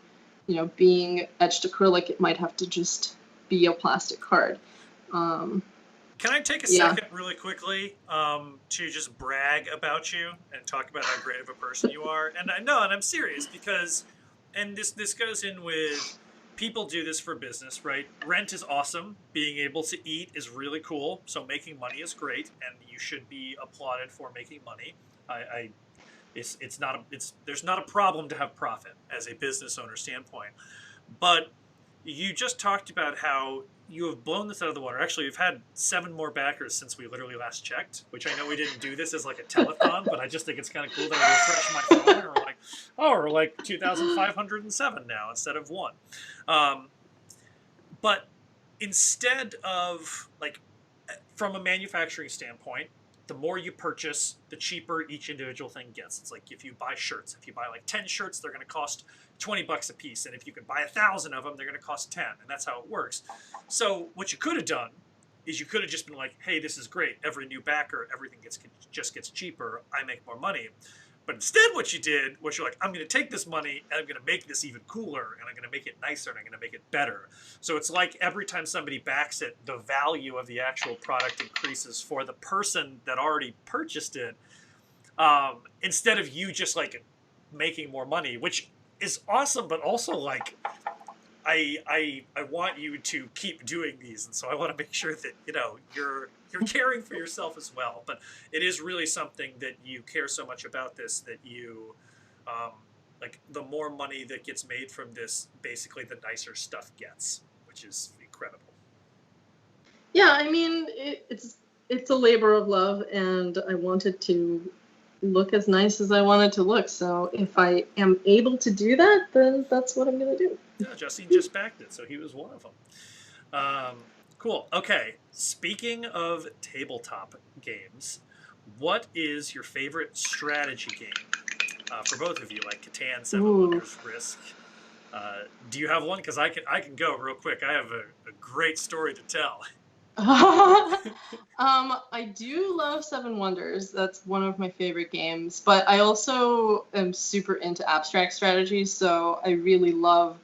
you know, being etched acrylic, it might have to just be a plastic card. Can I take a second really quickly to just brag about you and talk about how great of a person you are? And I know, and I'm serious, because, and this goes in with, people do this for business, right? Rent is awesome. Being able to eat is really cool. So making money is great, and you should be applauded for making money. There's not a problem to have profit as a business owner standpoint. But you just talked about how you have blown this out of the water. Actually, you've had 7 more backers since we literally last checked, which I know we didn't do this as like a telethon, but I just think it's kind of cool that I refresh my phone and we're like, oh, we're like 2,507 now instead of 1. But instead of, like, from a manufacturing standpoint, the more you purchase, the cheaper each individual thing gets. It's like if you buy shirts. If you buy like 10 shirts, they're going to cost $20 a piece. And if you can buy 1,000 of them, they're going to cost 10. And that's how it works. So what you could have done is you could have just been like, hey, this is great. Every new backer, everything just gets cheaper. I make more money. But instead what you did was you're like, I'm going to take this money and I'm going to make this even cooler, and I'm going to make it nicer, and I'm going to make it better. So it's like every time somebody backs it, the value of the actual product increases for the person that already purchased it, instead of you just like making more money, which is awesome, but also like, I want you to keep doing these, and so I want to make sure that, you know, you're caring for yourself as well. But it is really something that you care so much about this that you, like, the more money that gets made from this, basically the nicer stuff gets, which is incredible. Yeah, I mean, it's a labor of love, and I want it to look as nice as I want it to look. So if I am able to do that, then that's what I'm gonna do. Yeah, Justine just backed it, so he was one of them. Cool. Okay. Speaking of tabletop games, what is your favorite strategy game for both of you? Like Catan, Seven Ooh. Wonders, Risk. Do you have one? Because I can go real quick. I have a great story to tell. I do love Seven Wonders. That's one of my favorite games. But I also am super into abstract strategy, so I really love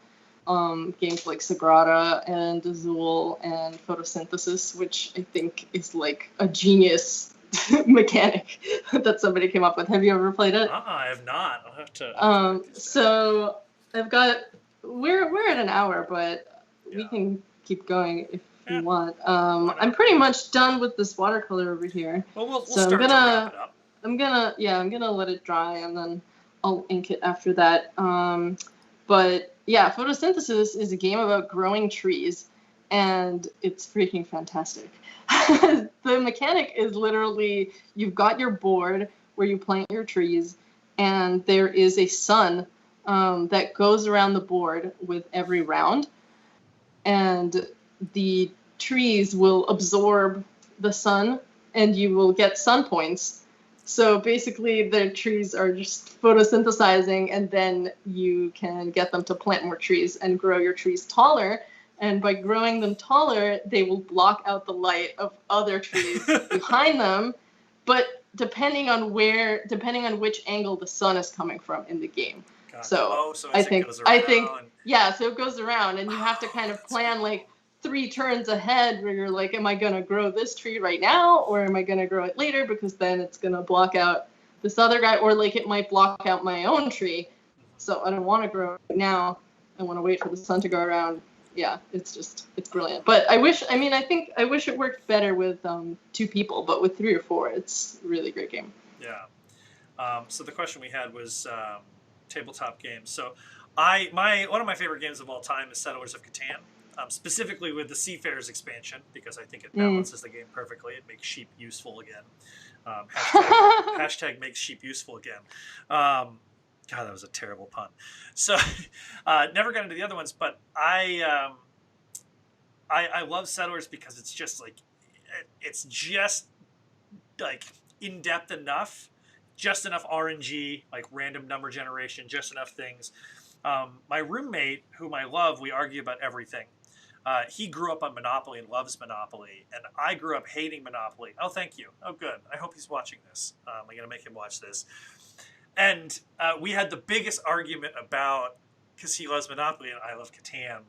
games like Sagrada and Azul and Photosynthesis, which I think is like a genius mechanic that somebody came up with. Have you ever played it? I have not. I'll have to. So I've got. We're at an hour, but we can keep going if you want. I'm pretty much done with this watercolor over here. Well, we'll start to wrap it up. I'm gonna let it dry and then I'll ink it after that. But yeah, photosynthesis is a game about growing trees, and it's freaking fantastic. The mechanic is literally you've got your board where you plant your trees, and there is a sun that goes around the board with every round, and the trees will absorb the sun, and you will get sun points. So basically, the trees are just photosynthesizing, and then you can get them to plant more trees and grow your trees taller. And by growing them taller, they will block out the light of other trees behind them. But depending on which angle the sun is coming from in the game. Gotcha. So, So I think yeah, so it goes around, and you have to kind of plan like 3 turns ahead where you're like, am I going to grow this tree right now, or am I going to grow it later, because then it's going to block out this other guy, or like it might block out my own tree. So I don't want to grow it now. I want to wait for the sun to go around. Yeah, it's brilliant. But I wish it worked better with 2 people, but with 3 or 4, it's a really great game. Yeah. So the question we had was tabletop games. So one of my favorite games of all time is Settlers of Catan. Specifically with the Seafarers expansion, because I think it balances the game perfectly. It makes sheep useful again. Hashtag makes sheep useful again. God, that was a terrible pun. So never got into the other ones, but I love Settlers because it's just like in depth enough, just enough RNG, like random number generation, just enough things. My roommate, whom I love, we argue about everything. He grew up on Monopoly and loves Monopoly, and I grew up hating Monopoly. Oh, thank you. Oh, good. I hope he's watching this. I'm going to make him watch this. And we had the biggest argument about, because he loves Monopoly and I love Catan.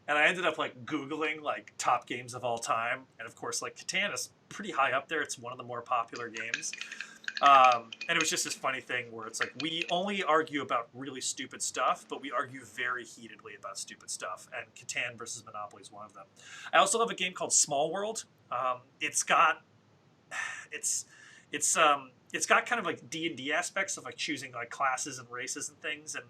And I ended up like Googling like top games of all time. And of course, like Catan is pretty high up there. It's one of the more popular games. And it was just this funny thing where it's like we only argue about really stupid stuff, but we argue very heatedly about stupid stuff. And Catan versus Monopoly is one of them. I also love a game called Small World. It's got kind of like D&D aspects of like choosing like classes and races and things, and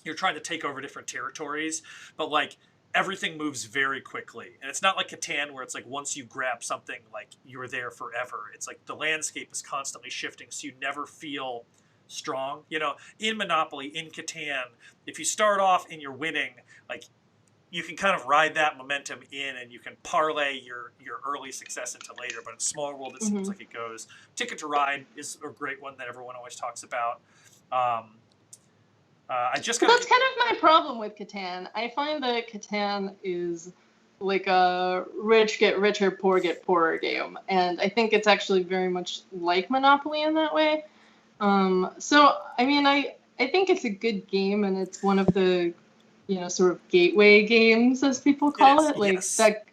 you're trying to take over different territories, but like everything moves very quickly. And it's not like Catan where it's like once you grab something, like you're there forever. It's like the landscape is constantly shifting, so you never feel strong. You know, in Monopoly, in Catan, if you start off and you're winning, like you can kind of ride that momentum in and you can parlay your early success into later. But in Small World, it seems like it goes. Ticket to Ride is a great one that everyone always talks about. That's kind of my problem with Catan. I find that Catan is like a rich get richer, poor get poorer game, and I think it's actually very much like Monopoly in that way. So I mean, I think it's a good game, and it's one of the sort of gateway games, as people call it. Like yes. that.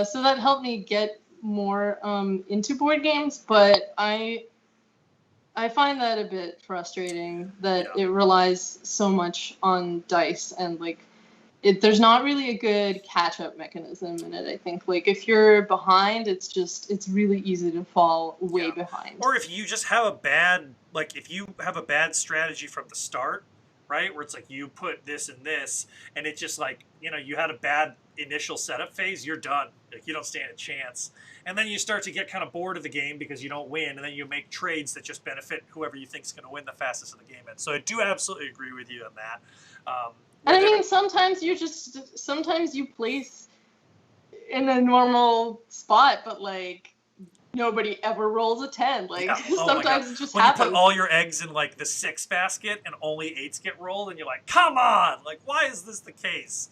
So that helped me get more into board games, but I find that a bit frustrating that it relies so much on dice, and like there's not really a good catch-up mechanism in it. I think like if you're behind, it's really easy to fall way behind. Or if you just have a bad strategy from the start, right? Where it's like you put this and this, and it's just like you had a bad initial setup phase, you're done. Like, you don't stand a chance. And then you start to get kind of bored of the game because you don't win, and then you make trades that just benefit whoever you think is going to win the fastest of the game. And so I do absolutely agree with you on that. And I mean, sometimes you place in a normal spot, but like nobody ever rolls a 10. Like sometimes it just happens. When you put all your eggs in like the 6 basket and only 8s get rolled, and you're like, come on, like why is this the case?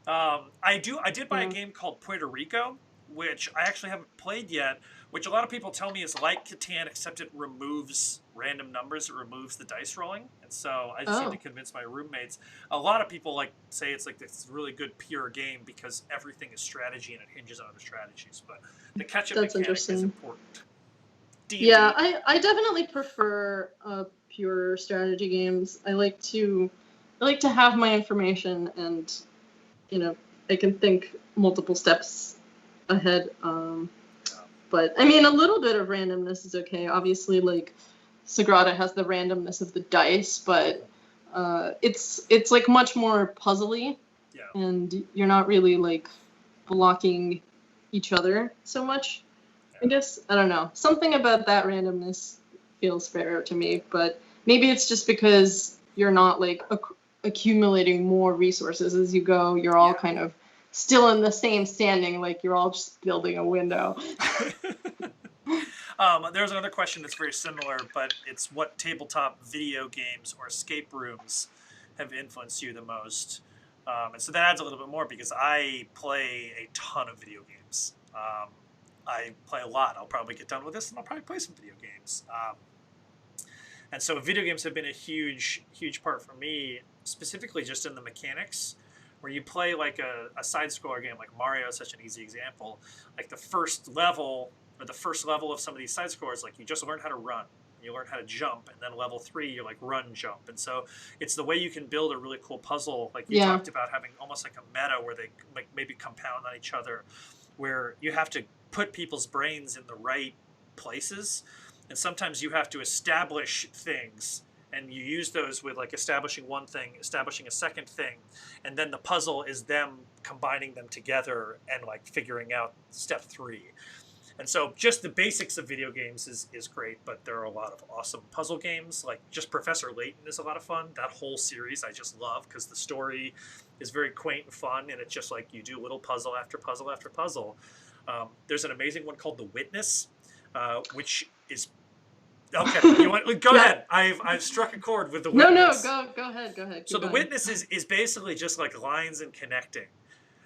I did buy a game called Puerto Rico, which I actually haven't played yet, which a lot of people tell me is like Catan, except it removes random numbers, it removes the dice rolling. And so I just need to convince my roommates. A lot of people say it's like this really good pure game because everything is strategy and it hinges on other strategies. But the catch-up mechanic is important. D&D. Yeah, I definitely prefer pure strategy games. I like to have my information, and I can think multiple steps ahead. But I mean, a little bit of randomness is okay. Obviously, like Sagrada has the randomness of the dice, but it's like much more puzzly, and you're not really like blocking each other so much. I guess, I don't know. Something about that randomness feels fairer to me, but maybe it's just because you're not like accumulating more resources as you go. You're all kind of still in the same standing, like you're all just building a window. There's another question that's very similar, but it's what tabletop video games or escape rooms have influenced you the most? And so that adds a little bit more because I play a ton of video games. I play a lot. I'll probably get done with this and I'll probably play some video games. And so video games have been a huge, huge part for me, specifically just in the mechanics, where you play like a side-scroller game, like Mario is such an easy example. Like the first level of some of these side-scrollers, like you just learn how to run. You learn how to jump, and then level 3, you're like run, jump. And so it's the way you can build a really cool puzzle. Like you talked about having almost like a meta where they like maybe compound on each other, where you have to put people's brains in the right places. And sometimes you have to establish things, and you use those with like establishing one thing, establishing a second thing, and then the puzzle is them combining them together and like figuring out step 3. And so just the basics of video games is great, but there are a lot of awesome puzzle games. Like just Professor Layton is a lot of fun. That whole series I just love because the story is very quaint and fun, and it's just like you do little puzzle after puzzle after puzzle. There's an amazing one called The Witness, which is... Okay, you want go ahead. I've struck a chord with The Witness. No, go ahead. So The Witness is basically just like lines and connecting.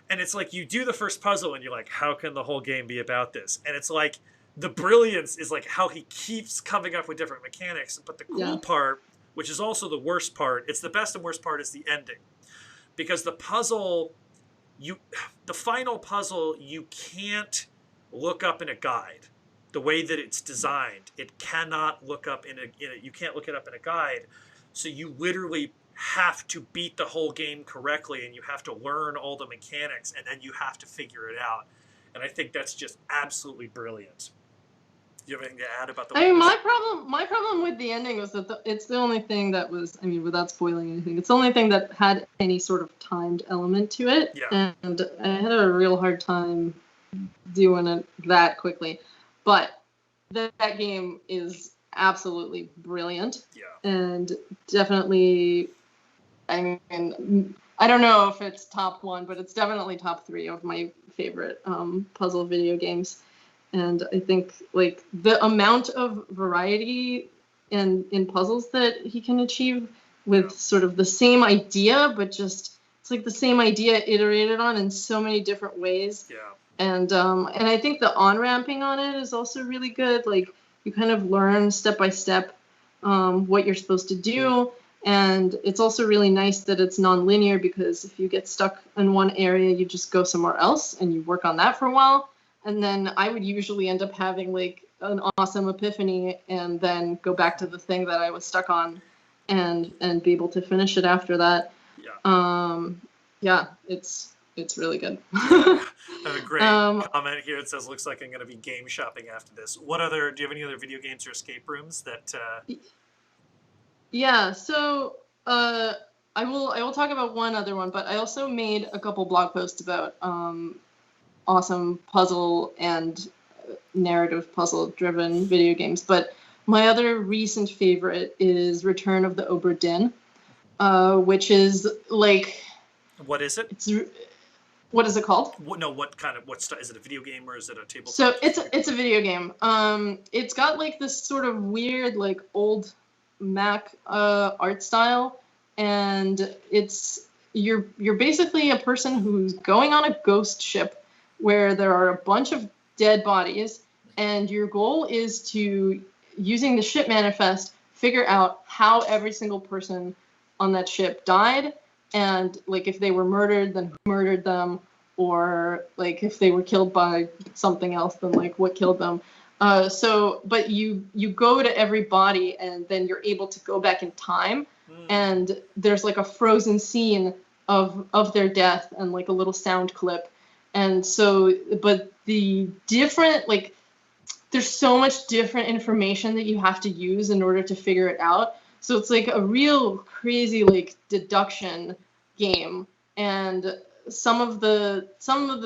And it's like you do the first puzzle and you're like, how can the whole game be about this? And it's like the brilliance is like how he keeps coming up with different mechanics. But the cool part, which is also the worst part, it's the best and worst part is the ending. Because the puzzle, the final puzzle, you can't look up in a guide. The way that it's designed, it cannot look up you can't look it up in a guide. So you literally have to beat the whole game correctly, and you have to learn all the mechanics, and then you have to figure it out. And I think that's just absolutely brilliant. Do you have anything to add about the? I mean, my problem with the ending was that it's the only thing that was, I mean, without spoiling anything, it's the only thing that had any sort of timed element to it. Yeah. And I had a real hard time doing it that quickly. But that game is absolutely brilliant. Yeah. And definitely, I mean, I don't know if it's top 1, but it's definitely top 3 of my favorite puzzle video games. And I think like the amount of variety in puzzles that he can achieve with sort of the same idea, but just it's like the same idea iterated on in so many different ways. Yeah. And I think the on-ramping on it is also really good. Like you kind of learn step by step what you're supposed to do. And it's also really nice that it's non-linear, because if you get stuck in one area, you just go somewhere else and you work on that for a while. And then I would usually end up having like an awesome epiphany and then go back to the thing that I was stuck on and be able to finish it after that. Yeah. It's really good. I have a great comment here. It says, looks like I'm going to be game shopping after this. Do you have any other video games or escape rooms that... Yeah, so I will talk about one other one, but I also made a couple blog posts about awesome puzzle and narrative puzzle driven video games. But my other recent favorite is Return of the Obra Dinn, which is like, What is it? What is it called? No, is it a video game or is it a tabletop? So it's a video game. It's got like this sort of weird like old Mac art style, and you're basically a person who's going on a ghost ship where there are a bunch of dead bodies, and your goal is to, using the ship manifest, figure out how every single person on that ship died, and like if they were murdered, then who murdered them, or like if they were killed by something else, then like what killed them. But you go to every body, and then you're able to go back in time, and there's like a frozen scene of their death and like a little sound clip. And so, but the different, like, there's so much different information that you have to use in order to figure it out. So it's like a real crazy like deduction game, and some of the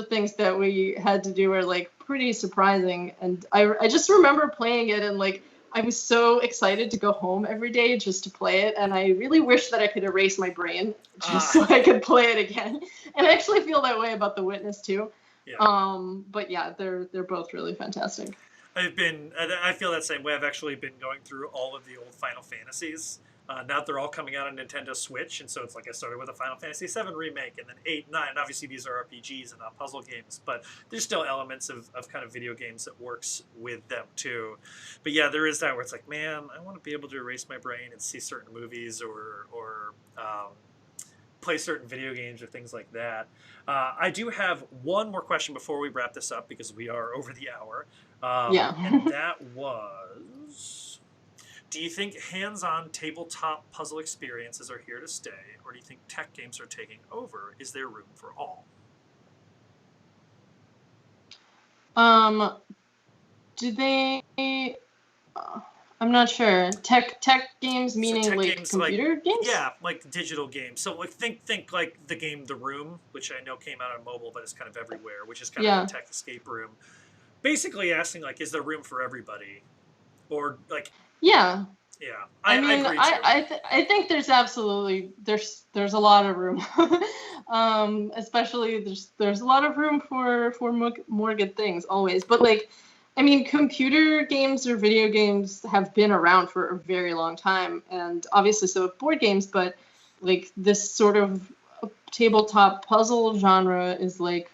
things that we had to do were like pretty surprising. And I just remember playing it, and like I was so excited to go home every day just to play it, and I really wish that I could erase my brain just so I could play it again. And I actually feel that way about The Witness too. Yeah. But yeah, they're both really fantastic. I feel that same way. I've actually been going through all of the old Final Fantasies. Now they're all coming out on Nintendo Switch, and so it's like I started with a Final Fantasy VII remake, and then 8, 9. Obviously, these are RPGs and not puzzle games, but there's still elements of kind of video games that works with them too. But yeah, there is that where it's like, man, I want to be able to erase my brain and see certain movies or play certain video games or things like that. I do have one more question before we wrap this up, because we are over the hour. And that was, do you think hands-on tabletop puzzle experiences are here to stay, or do you think tech games are taking over? Is there room for all? Do they... I'm not sure. Tech games meaning so like games, computer games? Yeah, like digital games. So like think like the game The Room, which I know came out on mobile, but it's kind of everywhere, which is kind of a tech escape room. Basically asking like, is there room for everybody? Or like... Yeah. Yeah, I mean, I think there's absolutely there's a lot of room, especially there's a lot of room for more good things always. But like, I mean, computer games or video games have been around for a very long time, and obviously so have board games. But like this sort of tabletop puzzle genre is like,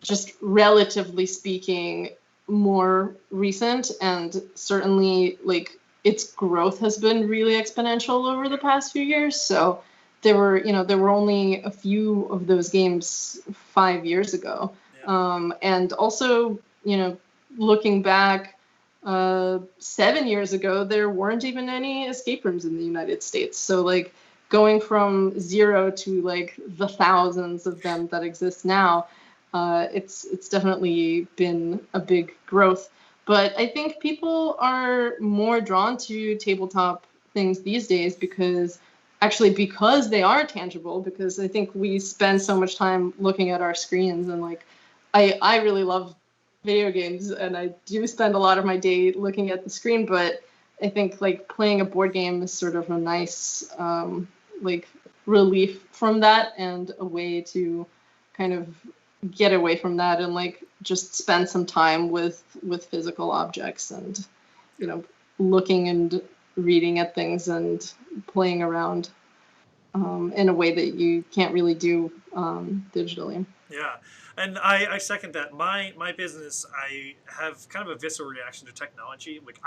just relatively speaking, more recent, and certainly like its growth has been really exponential over the past few years. So there were only a few of those games 5 years ago. Yeah. And also, looking back 7 years ago, there weren't even any escape rooms in the United States. So like going from zero to like the thousands of them that exist now, it's definitely been a big growth. But I think people are more drawn to tabletop things these days because they are tangible, because I think we spend so much time looking at our screens, and like I really love video games, and I do spend a lot of my day looking at the screen, but I think like playing a board game is sort of a nice like relief from that, and a way to kind of get away from that and like just spend some time with physical objects, and looking and reading at things and playing around in a way that you can't really do digitally. Yeah, and I second that. My business, I have kind of a visceral reaction to technology. Like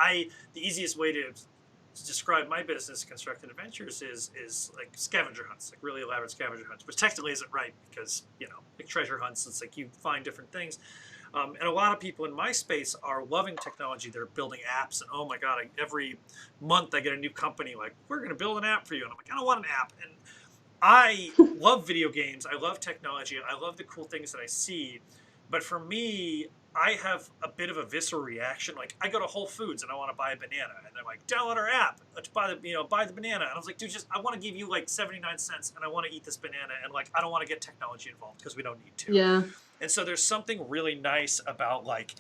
the easiest way to describe my business, Constructed Adventures, is like scavenger hunts, like really elaborate scavenger hunts, which technically isn't right, because like treasure hunts, it's like you find different things. And a lot of people in my space are loving technology. They're building apps, and oh my god, every month I get a new company like, we're going to build an app for you, and I'm like, I don't want an app. And I love video games, I love technology, I love the cool things that I see, but for me, I have a bit of a visceral reaction. Like, I go to Whole Foods and I want to buy a banana, and they're like, download our app to buy the banana. And I was like, dude, I want to give you like 79 cents, and I want to eat this banana, and like, I don't want to get technology involved because we don't need to. Yeah. And so there's something really nice about like,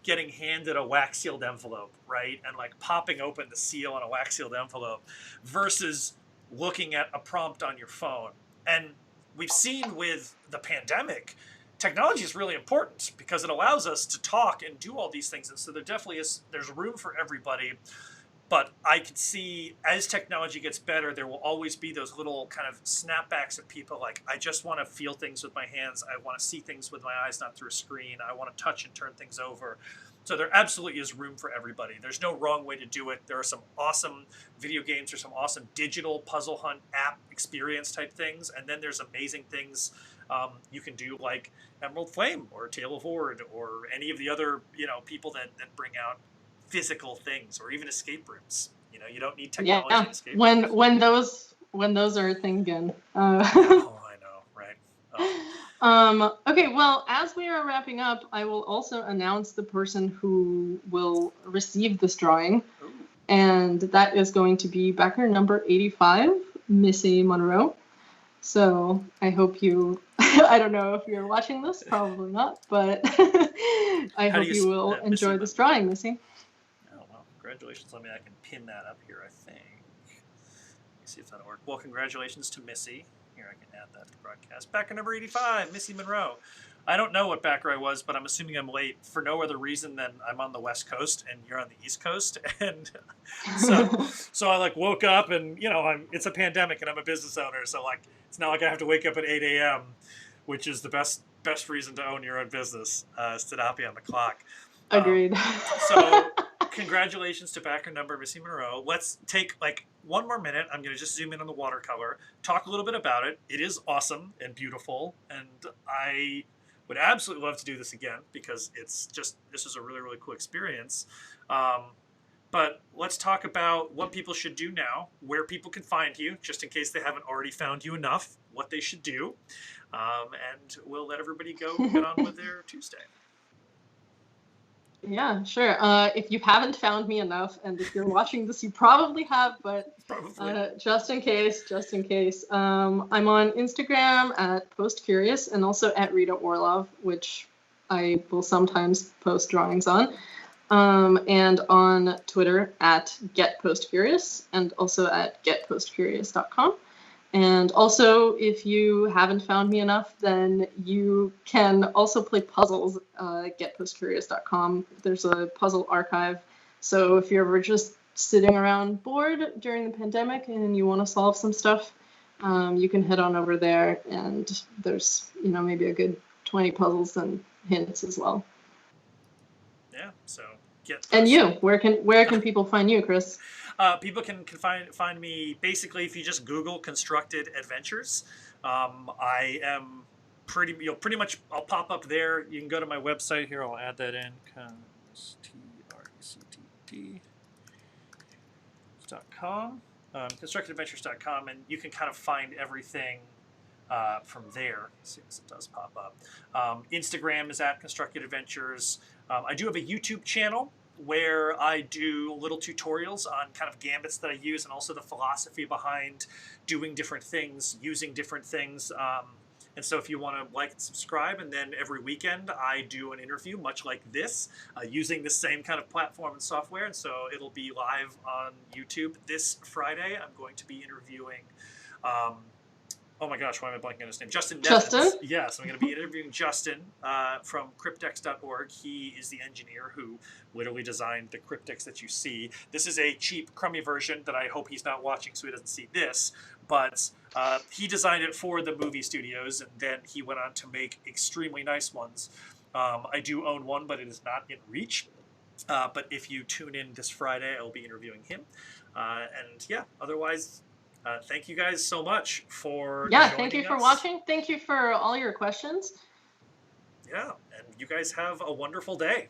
getting handed a wax sealed envelope, right, and like popping open the seal on a wax sealed envelope, versus looking at a prompt on your phone. And we've seen with the pandemic, technology is really important because it allows us to talk and do all these things. And so there's room for everybody. But I could see as technology gets better, there will always be those little kind of snapbacks of people like, I just want to feel things with my hands. I want to see things with my eyes, not through a screen. I want to touch and turn things over. So there absolutely is room for everybody. There's no wrong way to do it. There are some awesome video games. There's some awesome digital puzzle hunt app experience type things. And then there's amazing things you can do like Emerald Flame or Tale of Ord or any of the other, people that bring out physical things, or even escape rooms. You don't need technology in escape rooms. When those are a thing again. Oh, I know, right? Oh. Okay, well, as we are wrapping up, I will also announce the person who will receive this drawing. Ooh. And that is going to be backer number 85, Missy Monroe. So I hope you, I don't know if you're watching this, probably not, but I hope you will enjoy this drawing, Missy. Oh, well, congratulations. I can pin that up here, I think. Let me see if that'll work. Well, congratulations to Missy. Here, I can add that to the broadcast. Backer number 85, Missy Monroe. I don't know what backer I was, but I'm assuming I'm late for no other reason than I'm on the West Coast and you're on the East Coast. And so I like woke up and, it's a pandemic and I'm a business owner. So like, it's not like I have to wake up at 8 a.m., which is the best reason to own your own business, is to not be on the clock. Agreed. So congratulations to backer number Missy Monroe. Let's take like one more minute. I'm going to just zoom in on the watercolor, talk a little bit about it. It is awesome and beautiful. And I would absolutely love to do this again because this is a really, really cool experience. But let's talk about what people should do now, where people can find you, just in case they haven't already found you enough, what they should do. And we'll let everybody go get on with their Tuesday. Yeah, sure. If you haven't found me enough, and if you're watching this, you probably have, but just in case. I'm on Instagram at PostCurious and also at Rita Orlov, which I will sometimes post drawings on. And on Twitter at GetPostCurious and also at GetPostCurious.com. And also, if you haven't found me enough, then you can also play puzzles at GetPostCurious.com. There's a puzzle archive. So if you're ever just sitting around bored during the pandemic and you want to solve some stuff, you can head on over there. And there's, maybe a good 20 puzzles and hints as well. Yeah, so and you, where can people find you, Chris? People can find me basically if you just Google Constructed Adventures. I am pretty much I'll pop up there. You can go to my website here. I'll add that in. Constructedadventures.com, constructedadventures.com, and you can kind of find everything from there as soon as it does pop up. Instagram is at Constructed Adventures. I do have a YouTube channel where I do little tutorials on kind of gambits that I use and also the philosophy behind doing different things, using different things. And so if you want to like and subscribe, and then every weekend I do an interview much like this using the same kind of platform and software. And so it'll be live on YouTube this Friday. I'm going to be interviewing oh my gosh, why am I blanking on his name? Justin Nevins. Justin? Yes, I'm going to be interviewing Justin from cryptex.org. He is the engineer who literally designed the cryptex that you see. This is a cheap, crummy version that I hope he's not watching so he doesn't see this. But he designed it for the movie studios, and then he went on to make extremely nice ones. I do own one, but it is not in reach. But if you tune in this Friday, I'll be interviewing him. And yeah, otherwise... thank you guys so much for thank you for watching. Thank you for all your questions. Yeah, and you guys have a wonderful day.